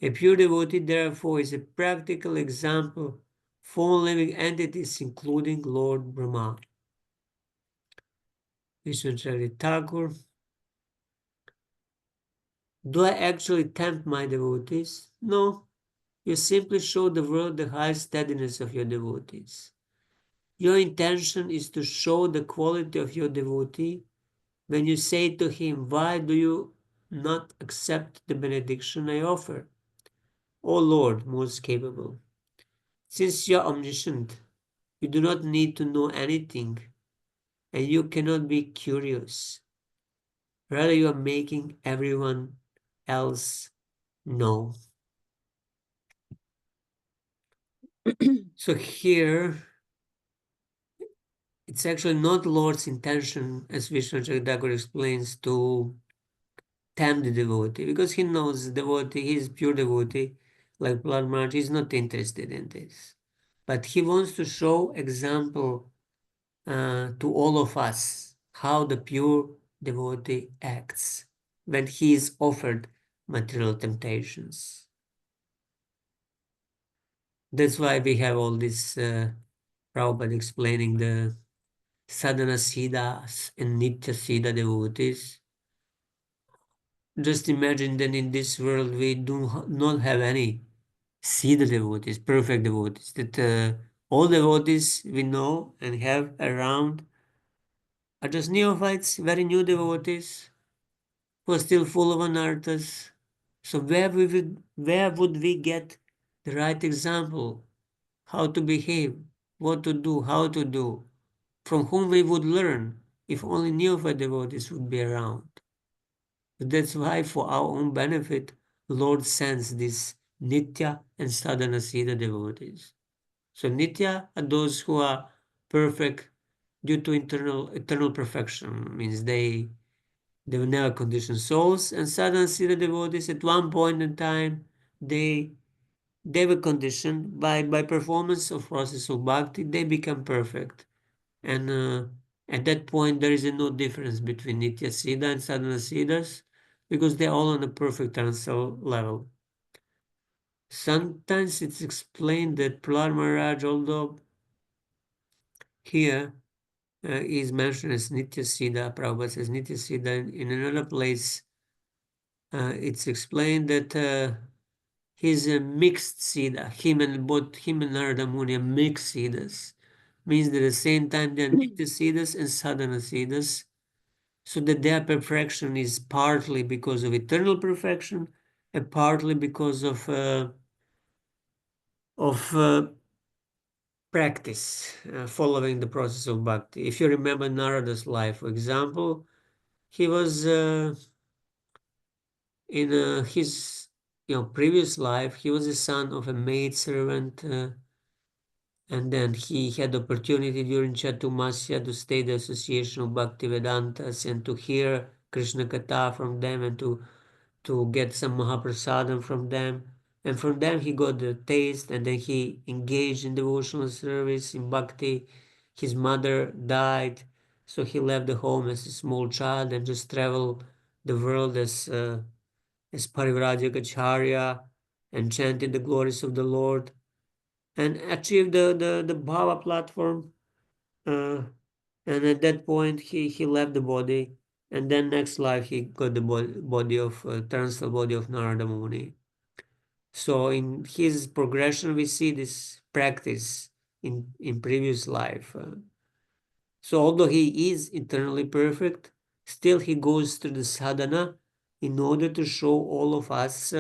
A pure devotee, therefore, is a practical example for all living entities, including Lord Brahma. Vishwacharya Thakur. Do I actually tempt my devotees? No. You simply show the world the high steadiness of your devotees. Your intention is to show the quality of your devotee when you say to him, why do you not accept the benediction I offer? O Lord, most capable, since you are omniscient, you do not need to know anything, and you cannot be curious. Rather, you are making everyone else know. So here, it's actually not Lord's intention, as Vishnu Thakur explains, to tempt the devotee, because he knows the devotee, he is pure devotee, like Prahlad Maharaj, is not interested in this. But he wants to show example to all of us how the pure devotee acts when he is offered material temptations. That's why we have all this Prabhupada explaining the sadhana siddhas and nitya siddha devotees. Just imagine that in this world we do not have any siddha devotees, perfect devotees, that all devotees we know and have around are just neophytes, very new devotees who are still full of anarthas. So where would we get the right example? How to behave, what to do, how to do, from whom we would learn if only neophyte devotees would be around. But that's why, for our own benefit, Lord sends these Nitya and Sadhana Siddha devotees. So Nitya are those who are perfect due to eternal perfection, means they were never conditioned souls, and Sadhana Siddha devotees at one point in time they were conditioned by performance of process of bhakti, they become perfect. And at that point, there is no difference between Nitya Siddha and Sadhana Siddhas because they're all on a perfect transcendental level. Sometimes it's explained that Prahlad Maharaj, although here is mentioned as Nitya Siddha, Prabhupada says Nitya Siddha, in another place it's explained that he's a mixed Siddha, both him and Narada Muni are mixed Siddhas. Means that at the same time they are Nitya Siddhas and Sadhana Siddhas, so that their perfection is partly because of eternal perfection and partly because of practice, following the process of bhakti. If you remember Narada's life, for example, he was in his previous life, he was the son of a maid servant, and then he had opportunity during Chatumasya to stay the association of Bhakti Vedantas and to hear Krishna Katha from them and to get some Mahaprasadam from them. And from them he got the taste, and then he engaged in devotional service, in bhakti. His mother died, so he left the home as a small child and just traveled the world as as Parivrajaka and chanted the glories of the Lord and achieved the Bhava platform. And at that point, he left the body, and then next life he got the body of transcendental body of Narada Muni. So in his progression, we see this practice in previous life. So although he is eternally perfect, still he goes through the sadhana in order to show all of us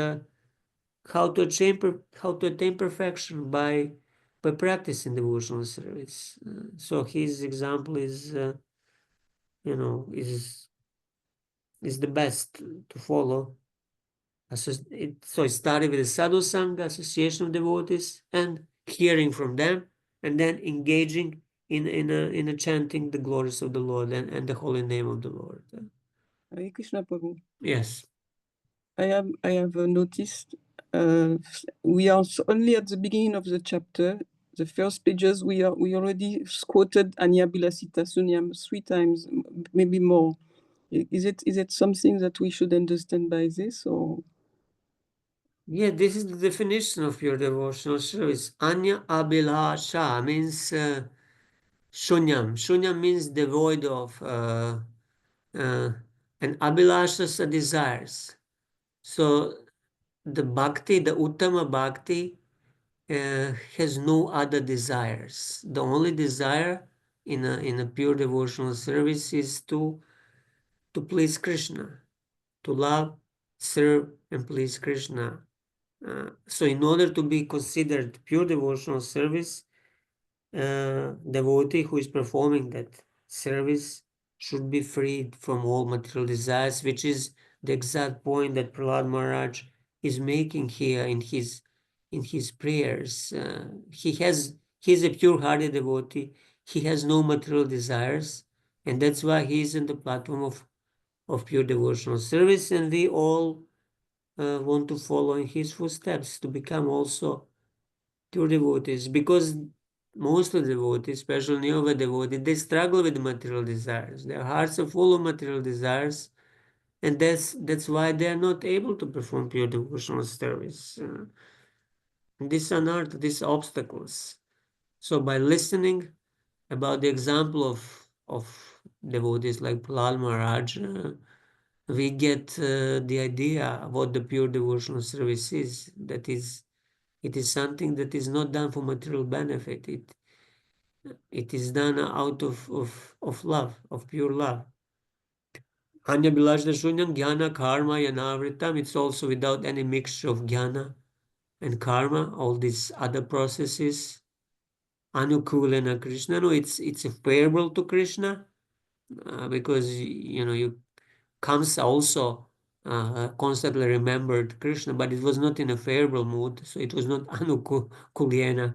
how to attain perfection by practicing devotional service. So his example is is the best to follow. So it started with the sadhu sangha, association of devotees, and hearing from them, and then engaging in a chanting the glories of the Lord and the holy name of the Lord. Hare Krishna Prabhu. Yes. I have noticed we are only at the beginning of the chapter. The first pages we already quoted Anya Bilasita Sunyam 3 times, maybe more. Is it something that we should understand by this, or? Yeah, this is the definition of your devotional service. Anya Abhilasha means shunyam. Shunyam means devoid of, and Abhilashas are desires. So the bhakti, the Uttama bhakti, has no other desires. The only desire in a pure devotional service is to please Krishna, to love, serve, and please Krishna. So in order to be considered pure devotional service, devotee who is performing that service should be freed from all material desires, which is the exact point that Prahlad Maharaj is making here in his prayers. He's a pure-hearted devotee. He has no material desires, and that's why he is in the platform of pure devotional service, and we all want to follow in his footsteps to become also pure devotees, because most of the devotees, especially neo devotees, they struggle with material desires. Their hearts are full of material desires, and that's why they are not able to perform pure devotional service. These are not these obstacles. So by listening about the example of devotees like Prahlad Maharaj, we get the idea what the pure devotional service is. That is, it is something that is not done for material benefit. It is done out of love, of pure love. Anya Bilashda Shunyam Jnana Karma Yanavritam. It's also without any mixture of jnana and karma, all these other processes. Anukulena Krishna. No, it's favorable to Krishna because you comes also constantly remembered Krishna, but it was not in a favorable mood, so it was not anukulena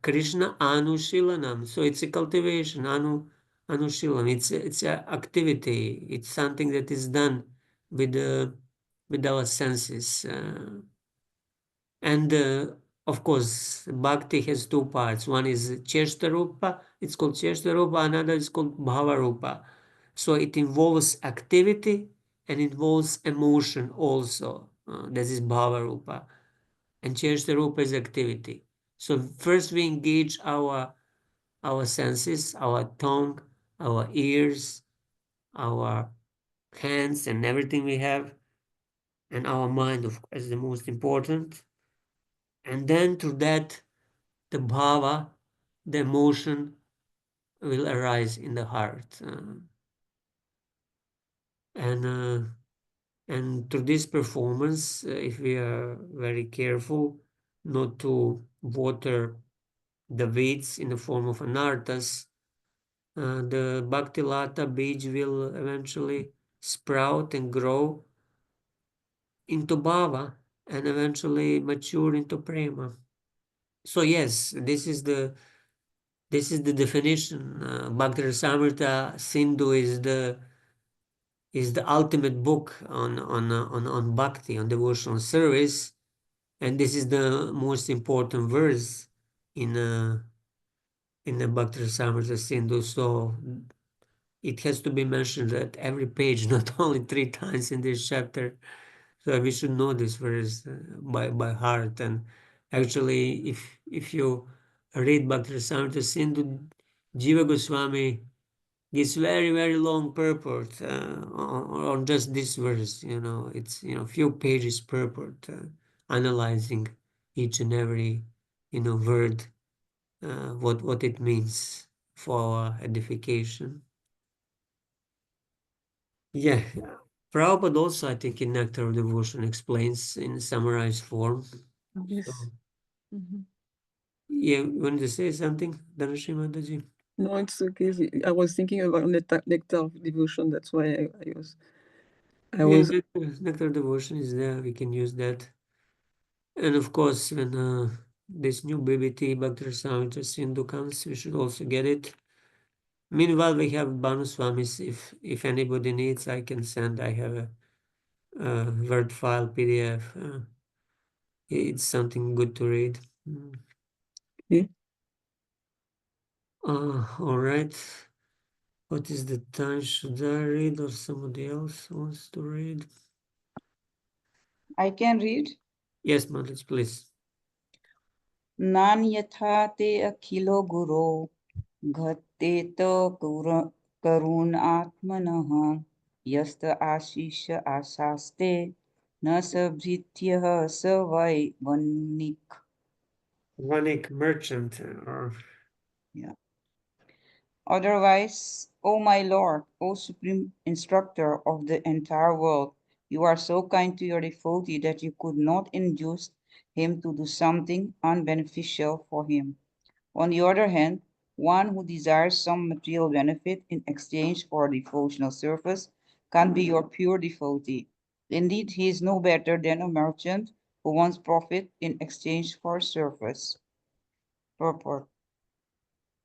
Krishna anushilanam. So it's a cultivation, anushilam. It's a activity. It's something that is done with with our senses. And of course, bhakti has two parts. One is Cheshtarupa, it's called Cheshtarupa, another is called Bhavarupa. So it involves activity and involves emotion also. This is Bhavarupa. And Cheshtarupa is activity. So first we engage our senses, our tongue, our ears, our hands, and everything we have, and our mind, of course, is the most important. And then through that, the bhava, the emotion, will arise in the heart. And through this performance, if we are very careful not to water the weeds in the form of anarthas, the bhakti lata bij will eventually sprout and grow into bhava and eventually mature into prema. So yes, this is the definition. Bhakti Rasamrita Sindhu is the ultimate book on bhakti, on devotional service, and this is the most important verse in the Bhakti Rasamrita Sindhu. So it has to be mentioned at every page, not only 3 times in this chapter. So we should know this verse by heart. And actually, if you read Bhakti Sindhu, Jiva Goswami gives very long purport on just this verse. It's few pages purport, analyzing each and every word, what it means for edification. Yeah, Prabhupada also, I think, in Nectar of Devotion explains in summarized form. Yes. So, Mhm. yeah, you want to say something, Dhanashree Mataji? No, it's okay. I was thinking about nectar of devotion. That's why I was. Yeah, Nectar of Devotion is there. We can use that. And of course, when this new BBT, Bhakti Rasamrita Sindhu comes, we should also get it. Meanwhile, we have Bhanu Swamis. If anybody needs, I can send. I have a Word file, PDF. It's something good to read. Okay. All right. What is the time? Should I read or somebody else wants to read? I can read. Yes, Mataji, please. Nanyatha te akhilo guru ghatte karunatmanah yasta ashisha asaste na sabhrityah savai vannik. Vanik merchant or Yeah. Otherwise, O my Lord, O Supreme Instructor of the entire world, you are so kind to your devotee that you could not induce him to do something unbeneficial for him. On the other hand, one who desires some material benefit in exchange for devotional service can be your pure devotee. Indeed, he is no better than a merchant who wants profit in exchange for service. Purport.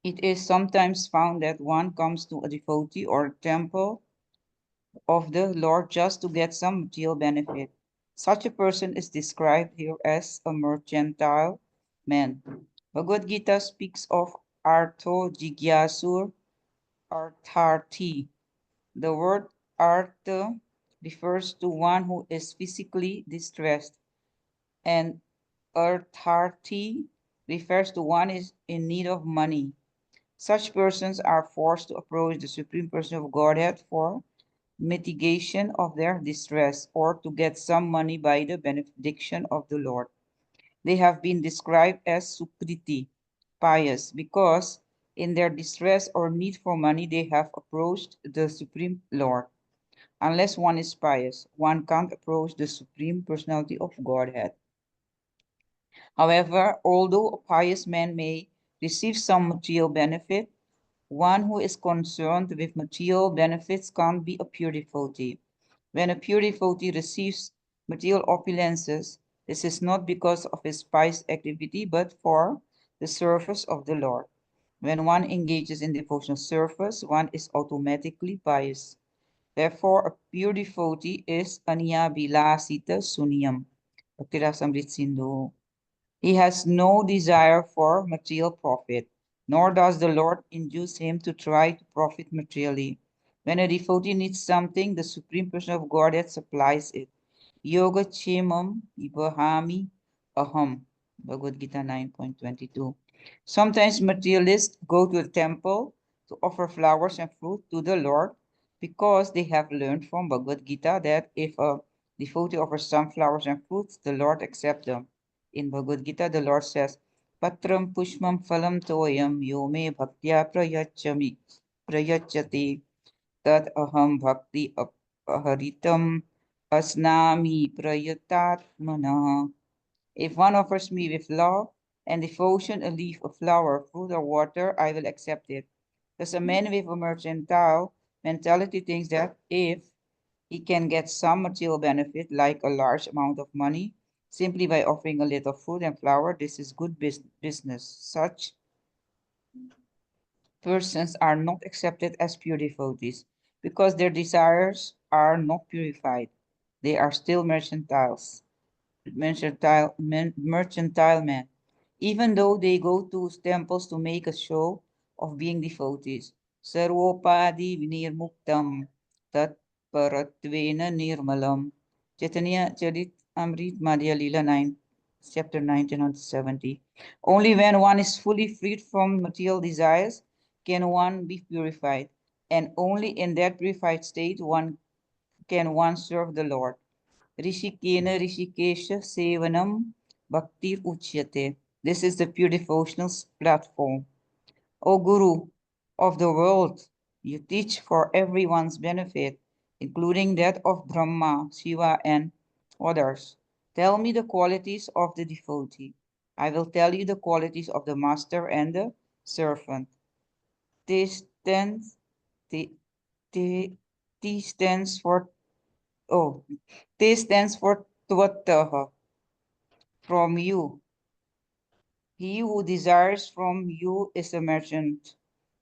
It is sometimes found that one comes to a devotee or a temple of the Lord just to get some material benefit. Such a person is described here as a mercantile man. Bhagavad Gita speaks of artho jigyasur artharthi. The word artha refers to one who is physically distressed, and artharthi refers to one is in need of money. Such persons are forced to approach the Supreme Person of Godhead for mitigation of their distress or to get some money by the benediction of the Lord. They have been described as sukriti, pious, because in their distress or need for money, they have approached the Supreme Lord. Unless one is pious, one can't approach the Supreme Personality of Godhead. However, although a pious man may receive some material benefit, one who is concerned with material benefits can't be a pure devotee. When a pure devotee receives material opulences, this is not because of his pious activity, but for the service of the Lord. When one engages in devotional service, one is automatically pious. Therefore, a pure devotee is Anya Bilasita Sunyam. Bhaktirasamrit Sindhu. He has no desire for material profit, nor does the Lord induce him to try to profit materially. When a devotee needs something, the Supreme Person of Godhead supplies it. Yoga Chemam Ibahami Aham. Bhagavad Gita 9.22. Sometimes materialists go to the temple to offer flowers and fruit to the Lord because they have learned from Bhagavad Gita that if a devotee offers some flowers and fruits, the Lord accepts them. In Bhagavad Gita, the Lord says, Patram Pushmam Phalam Toyam Yome Bhaktya Prayachati Tat Aham Bhakti Apaharitam Asnami Prayatatmana. If one offers me with love and devotion a leaf, a flower, fruit, or water, I will accept it. Thus, a man with a mercantile mentality thinks that if he can get some material benefit, like a large amount of money, simply by offering a little fruit and flower, this is good business. Such persons are not accepted as pure devotees because their desires are not purified. They are still mercantile men, even though they go to temples to make a show of being devotees. सर्वोपाधि विनिर्मुक्तं तत्परत्वेन निर्मलं. Chaitanya Charit Amrit Madhya Leela 9, chapter 1970. Only when one is fully freed from material desires can one be purified, and only in that purified state can one serve the Lord. Rishikena Rishikesha Sevanam Bhaktir Uchyate. This is the pure devotional platform. O Guru of the world, you teach for everyone's benefit, including that of Brahma, Shiva, and others. Tell me the qualities of the devotee. I will tell you the qualities of the master and the servant. T stands, T, T, T stands for, oh, T stands for Tvataha, from you. He who desires from you is a merchant,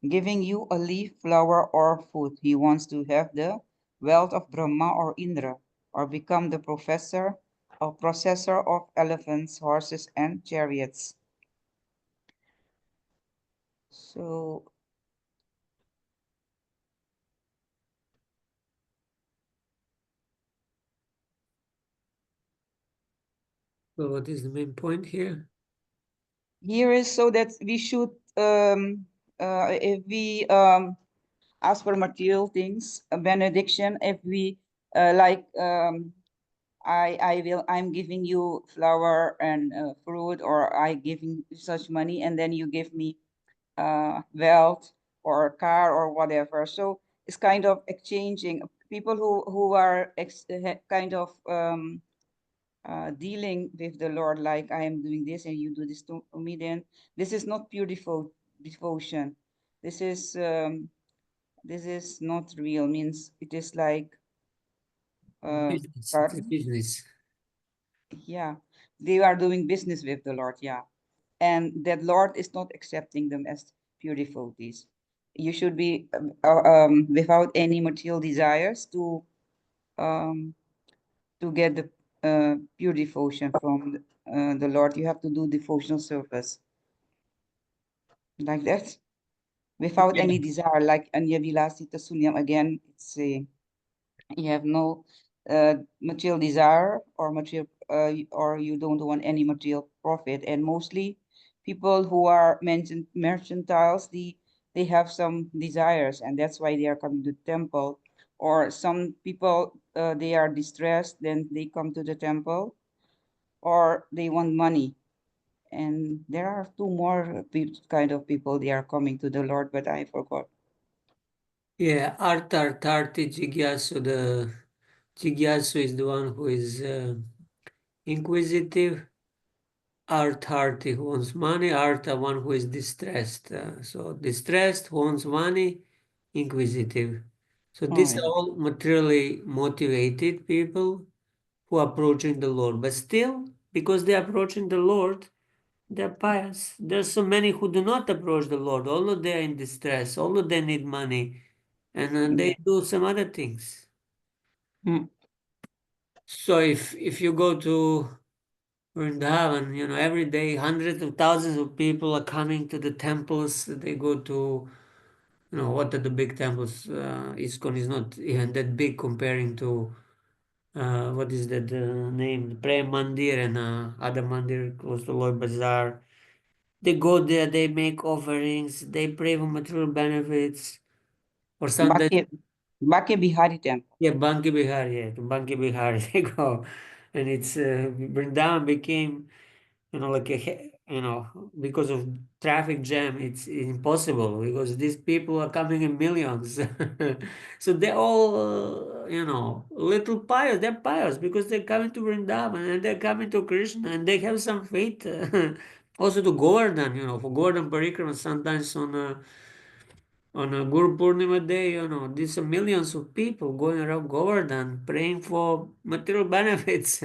giving you a leaf, flower, or food. He wants to have the wealth of Brahma or Indra, or become the professor or processor of elephants, horses, and chariots. So So what is the main point here? here is so that we should, if we ask for material things, a benediction, if we like I'm giving you flour and fruit, or I giving such money, and then you give me wealth or a car or whatever. So it's kind of exchanging. People who are kind of dealing with the Lord, like I am doing this and you do this to me, then this is not pure devotion. This is not real. Means it is like Business. It is pardon? business. Yeah, they are doing business with the Lord. Yeah, and that Lord is not accepting them as pure devotees. You should be without any material desires um, to get the pure devotion from the Lord. You have to do devotional service like that without Yeah. any desire, like Anya Vilasita Sunyam. Again, it's saying you have no material desire or material or you don't want any material profit. And mostly people who are mercantiles, they have some desires, and that's why they are coming to the temple. Or some people they are distressed, then they come to the temple, or they want money. And there are two more kind of people, they are coming to the Lord, but I forgot. Yeah, Artharthi Jigyasu. The Jigyasu is the one who is inquisitive. Artharthi who wants money. Artha, one who is distressed. So distressed, who wants money, inquisitive. So Oh these are yeah. all materially motivated people who are approaching the Lord. But still, because they are approaching the Lord, they're pious. There's so many who do not approach the Lord, although they are in distress, although they need money, and Yeah. they do some other things. Mm. So if you go to Vrindavan, every day hundreds of thousands of people are coming to the temples. They go to, what are the big temples? ISKCON is not even that big comparing to, what is that name? Prem Mandir and other mandir close to Lord Bazaar. They go there, they make offerings, they pray for material benefits, or sometimes, Bhakya, Bhakya Bihari temple. yeah, Banki Bihar, yeah, to Banki Bihar they go. And it's, Vrindavan became, like because of traffic jam, it's impossible because these people are coming in millions. So they're all, little pious. They're pious because they're coming to Vrindavan and they're coming to Krishna and they have some faith. Also to Govardhan, for Govardhan Parikrama, sometimes on a Guru Purnima day, these are millions of people going around Govardhan praying for material benefits.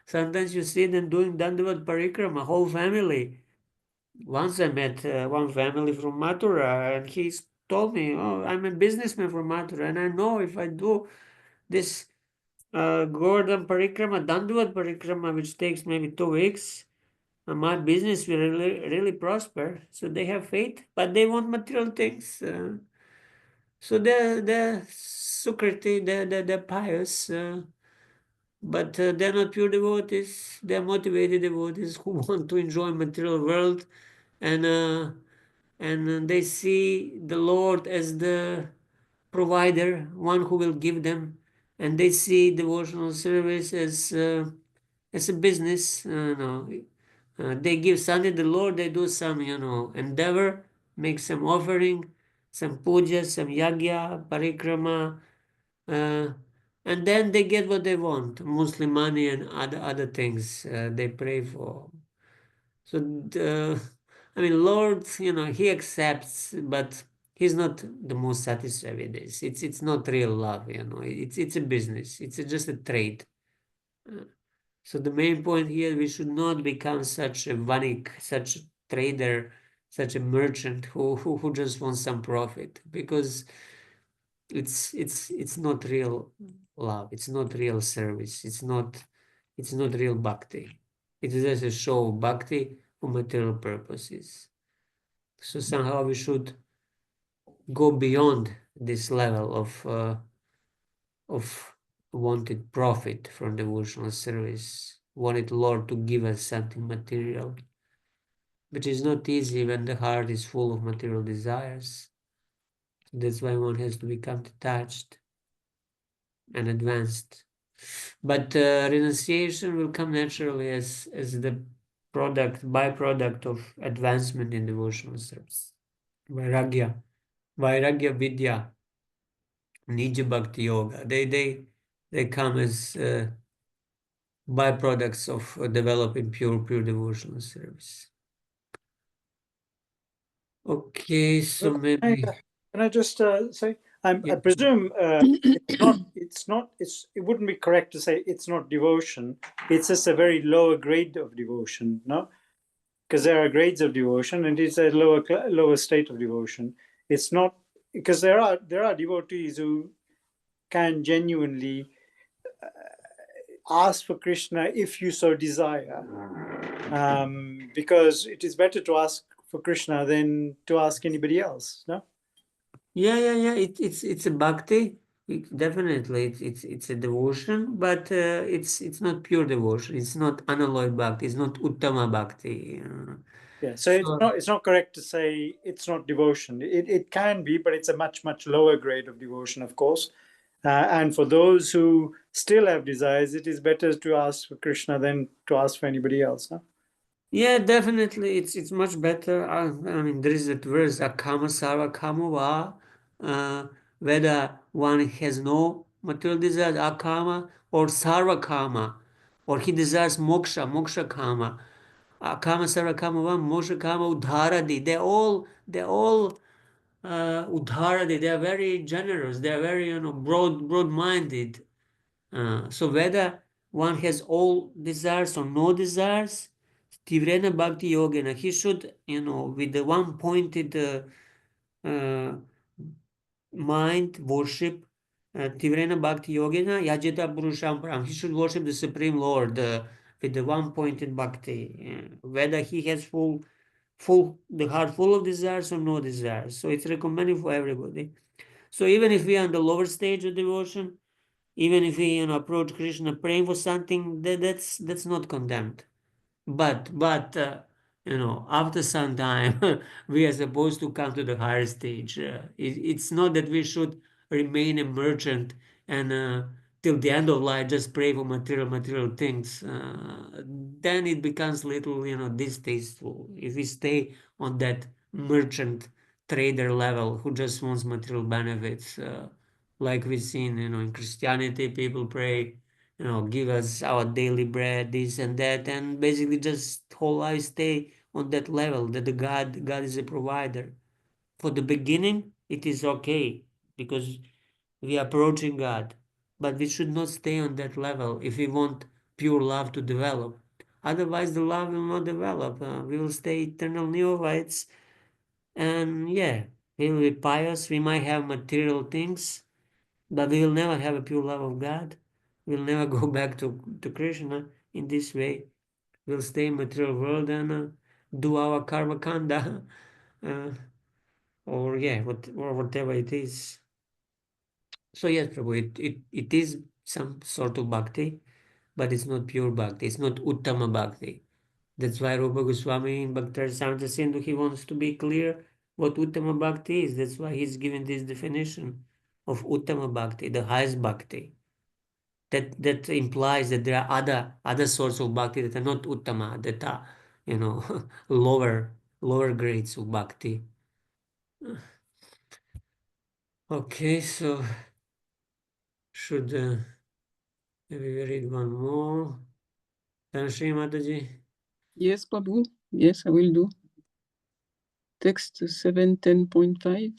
Sometimes you see them doing Dandavat Parikrama, whole family. Once I met one family from Mathura, and he told me, "Oh, I'm a businessman from Mathura, and I know if I do this Govardhan Parikrama, Dandavat Parikrama, which takes maybe 2 weeks, my business will really, really prosper." So they have faith, but they want material things. So they're Sukriti, they're pious, but they're not pure devotees. They're motivated devotees who want to enjoy material world, and they see the Lord as the provider, one who will give them, and they see devotional service as a business. They give something to the Lord. They do some endeavor, make some offering, some puja, some yagya, parikrama, uh, and then they get what they want, Muslim money and other things they pray for. So, I mean, Lord, He accepts, but He's not the most satisfied with this. It's not real love, It's a business. It's just a trade. Uh, so the main point here, we should not become such a vanik, such a trader, such a merchant who just wants some profit, because it's not real love. It's not real service. It's not real bhakti. It is just a show of bhakti for material purposes. So somehow we should go beyond this level of wanted profit from devotional service, wanted Lord to give us something material, which is not easy when the heart is full of material desires. That's why one has to become detached and advanced. But renunciation will come naturally as the byproduct of advancement in devotional service. Vairagya Vidya, Nija Bhakti Yoga. They come as byproducts of developing pure devotional service. Okay, so Well, maybe can I just say, I yeah. presume it wouldn't be correct to say it's not devotion. It's just a very lower grade of devotion, no? Because there are grades of devotion, and it's a lower state of devotion. It's not, because there are devotees who can genuinely ask for Krishna if you so desire, because it is better to ask for Krishna than to ask anybody else. No. Yeah. It's a bhakti. Definitely, it's a devotion, but it's not pure devotion. It's not unalloyed bhakti. It's not uttama bhakti. Yeah, so So it's not correct to say it's not devotion. It can be, but it's a much lower grade of devotion, of course. And for those who still have desires, it is better to ask for Krishna than to ask for anybody else. No? yeah, definitely, it's much better. I mean, there is that verse, akama sarva kama va, whether one has no material desires, akama, or sarva kama, or he desires moksha kama. Akama sarva kama va, moksha kama udharadi. They're all udharadi. They are very generous. They are very, broad-minded. So whether one has all desires or no desires, Tivrena Bhakti Yogena, he should, with the one pointed uh, mind, worship Tivrena Bhakti Yogena, Yajita Purusham Param. He should worship the Supreme Lord with the one pointed bhakti, whether he has the heart full of desires or no desires. So it's recommended for everybody. So even if we are on the lower stage of devotion, even if we approach Krishna praying for something, that's not condemned. But after some time, we are supposed to come to the higher stage. It's not that we should remain a merchant and till the end of life just pray for material things. Then it becomes little distasteful if we stay on that merchant trader level who just wants material benefits. Like we've seen, in Christianity, people pray, give us our daily bread, this and that, and basically just whole life stay on that level that the God is a provider. For the beginning, it is okay because we are approaching God, but we should not stay on that level if we want pure love to develop. Otherwise, the love will not develop. We will stay eternal neophytes, and yeah, we will be pious. We might have material things, but we will never have a pure love of God. We'll never go back to Krishna in this way. We'll stay in material world and do our karma kanda, uh, or yeah, or whatever it is. So yes, Prabhu, it is some sort of bhakti, but it's not pure bhakti. It's not uttama bhakti. That's why Rupa Goswami in Bhakti Samrita Sindhu, he wants to be clear what uttama bhakti is. That's why he's given this definition of uttama bhakti, the highest bhakti. That implies that there are other sorts of bhakti that are not uttama, that are, you know, lower grades of bhakti. Okay, so should maybe we read one more. Dhanashri Mataji. Yes, Prabhu. Yes, I will do. Text 710.5.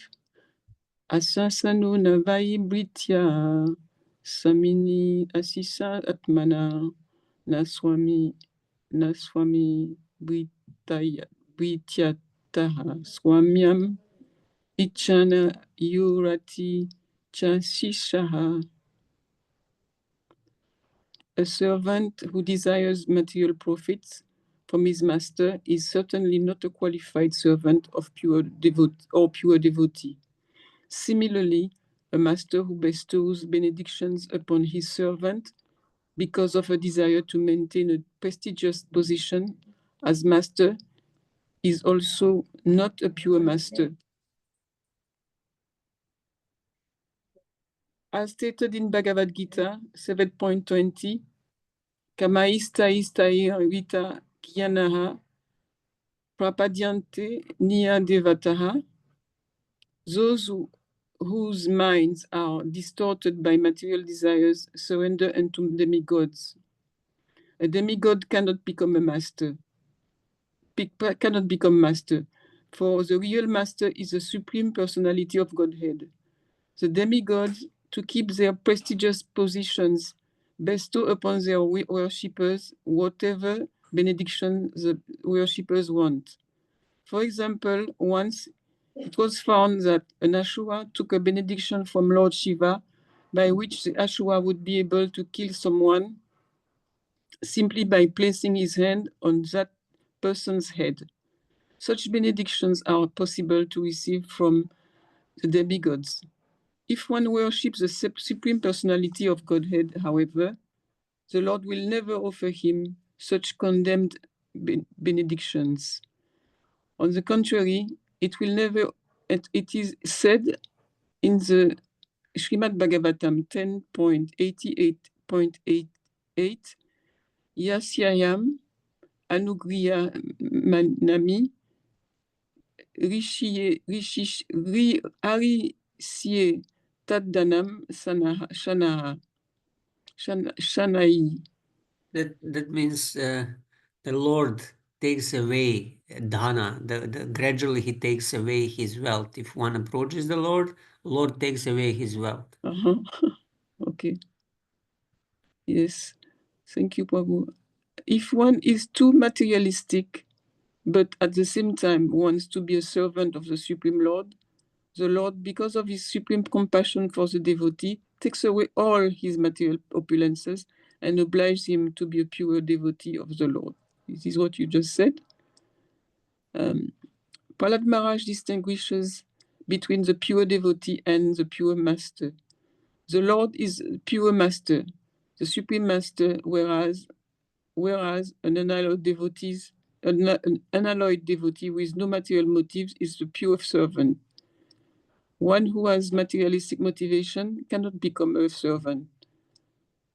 Asasanu navai britya samini asisa atmana naswami brityataha swamyam ichana yurati chasishaha. A servant who desires material profits from his master is certainly not a qualified servant of pure devotee. Similarly, a master who bestows benedictions upon his servant because of a desire to maintain a prestigious position as master is also not a pure master. As stated in Bhagavad Gita 7.20, Kamaista istair vita kyanaha prapadyante niya devataha. Those whose minds are distorted by material desires surrender unto demigods. A demigod cannot become a master, for the real master is the supreme personality of Godhead. The demigods, to keep their prestigious positions, bestow upon their worshippers whatever benediction the worshippers want. For example, once it was found that an Ashura took a benediction from Lord Shiva, by which the Ashura would be able to kill someone simply by placing his hand on that person's head. Such benedictions are possible to receive from the demigods. If one worships the Supreme Personality of Godhead, however, the Lord will never offer him such condemned benedictions. On the contrary, it is said in the Srimad Bhagavatam 10.88.88, Yasyayam Anugriya Manami Harisye Taddanam Shanai. That means the Lord takes away dhana. Gradually he takes away his wealth. If one approaches the Lord takes away his wealth. Okay. Yes. Thank you, Prabhu. If one is too materialistic, but at the same time wants to be a servant of the Supreme Lord, the Lord, because of his supreme compassion for the devotee, takes away all his material opulences and obliges him to be a pure devotee of the Lord. This is what you just said. Prahlad Maharaj distinguishes between the pure devotee and the pure master. The Lord is pure master, the supreme master, whereas an unalloyed devotee with no material motives is the pure servant. One who has materialistic motivation cannot become a servant,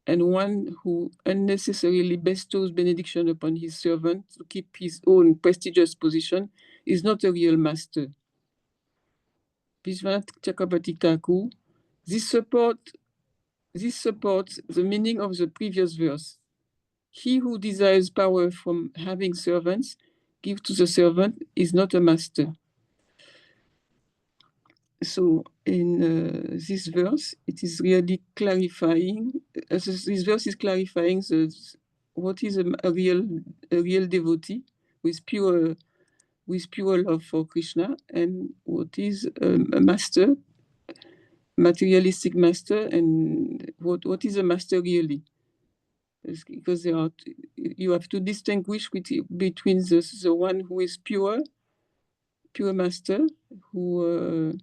and one who unnecessarily bestows benediction upon his servant to keep his own prestigious position is not a real master. Vishwanath Chakrabarti Thakur, this supports the meaning of the previous verse. He who desires power from having servants, give to the servant, is not a master. So in this verse, it is really clarifying. This verse is clarifying what is a real devotee with pure love for Krishna, and what is a master, materialistic master, and what is a master really. Because you have to distinguish between the one who is pure master, who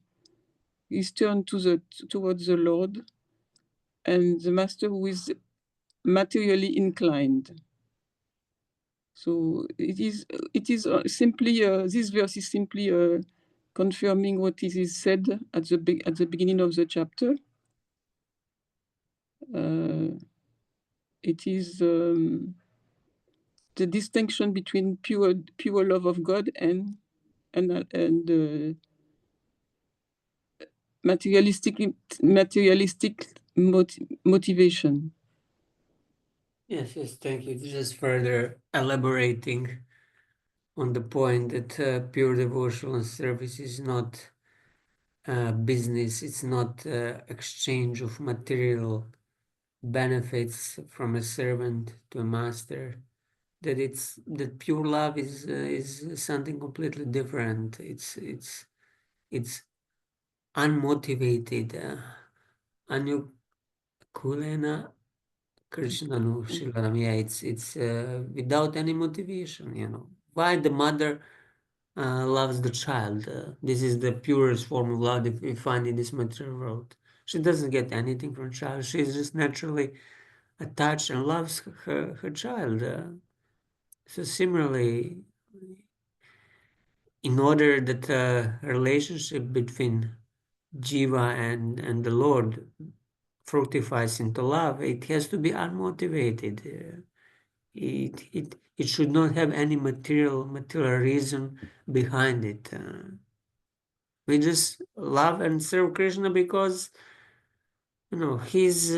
is turned towards the Lord, and the master who is materially inclined. So it is simply this verse is simply confirming what is said at the beginning of the chapter. It is the distinction between pure love of God and materialistic motivation. Yes, thank you. Just further elaborating on the point that pure devotional service is not business, it's not exchange of material benefits from a servant to a master. That pure love is something completely different. It's unmotivated. Anukulena Krishnanu Shilanam. Yeah, it's without any motivation. Why the mother loves the child? This is the purest form of love that we find in this material world. She doesn't get anything from child. She's just naturally attached and loves her child. So similarly, in order that a relationship between Jiva and the Lord fructifies into love, it has to be unmotivated. It should not have any material reason behind it. We just love and serve Krishna because he's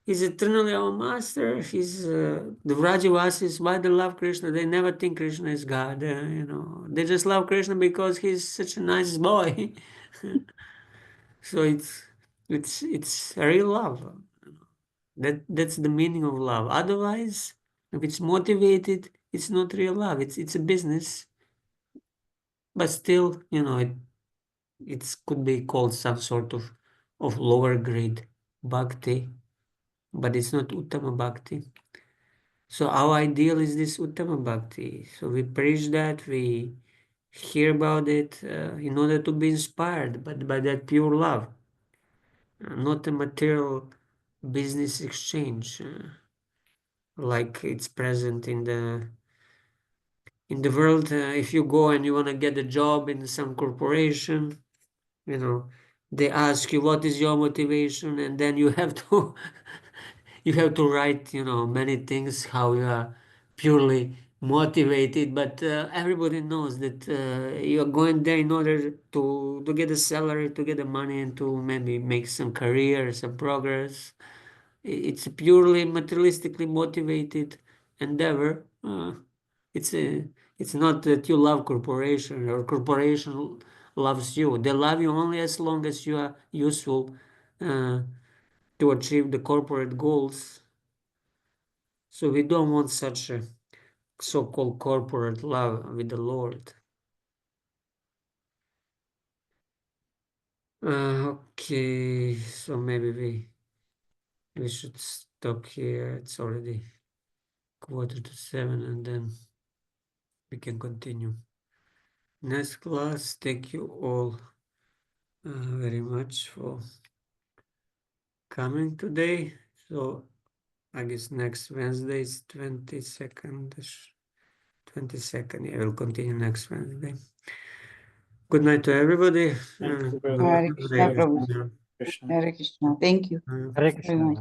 eternally our master. He's the Vrajavasis. Why they love Krishna? They never think Krishna is God. They just love Krishna because he's such a nice boy. So it's a real love. That's the meaning of love. Otherwise, if it's motivated, it's not real love. It's a business. But still, it could be called some sort of lower grade bhakti, but it's not uttama bhakti. So our ideal is this uttama bhakti. So we preach that, we hear about it in order to be inspired, but by that pure love, not a material business exchange, like it's present in the world. If you go and you want to get a job in some corporation, they ask you what is your motivation, and then you have to you have to write many things how you are purely motivated, but everybody knows that you are going there in order to get a salary, to get the money, and to maybe make some career, some progress. It's a purely materialistically motivated endeavor. It's not that you love corporation or corporation loves you. They love you only as long as you are useful to achieve the corporate goals. So we don't want such a so-called corporate love with the Lord. Okay, so maybe we should stop here. It's already 6:45, and then we can continue. Next class, thank you all very much for coming today. So I guess next Wednesday is 22nd. 22nd, yeah, we'll continue next Wednesday. Good night to everybody. Thank you, Hare brother. Krishna, Prabhu. Krishna. Hare Krishna. Thank you. Hare Krishna. Very much.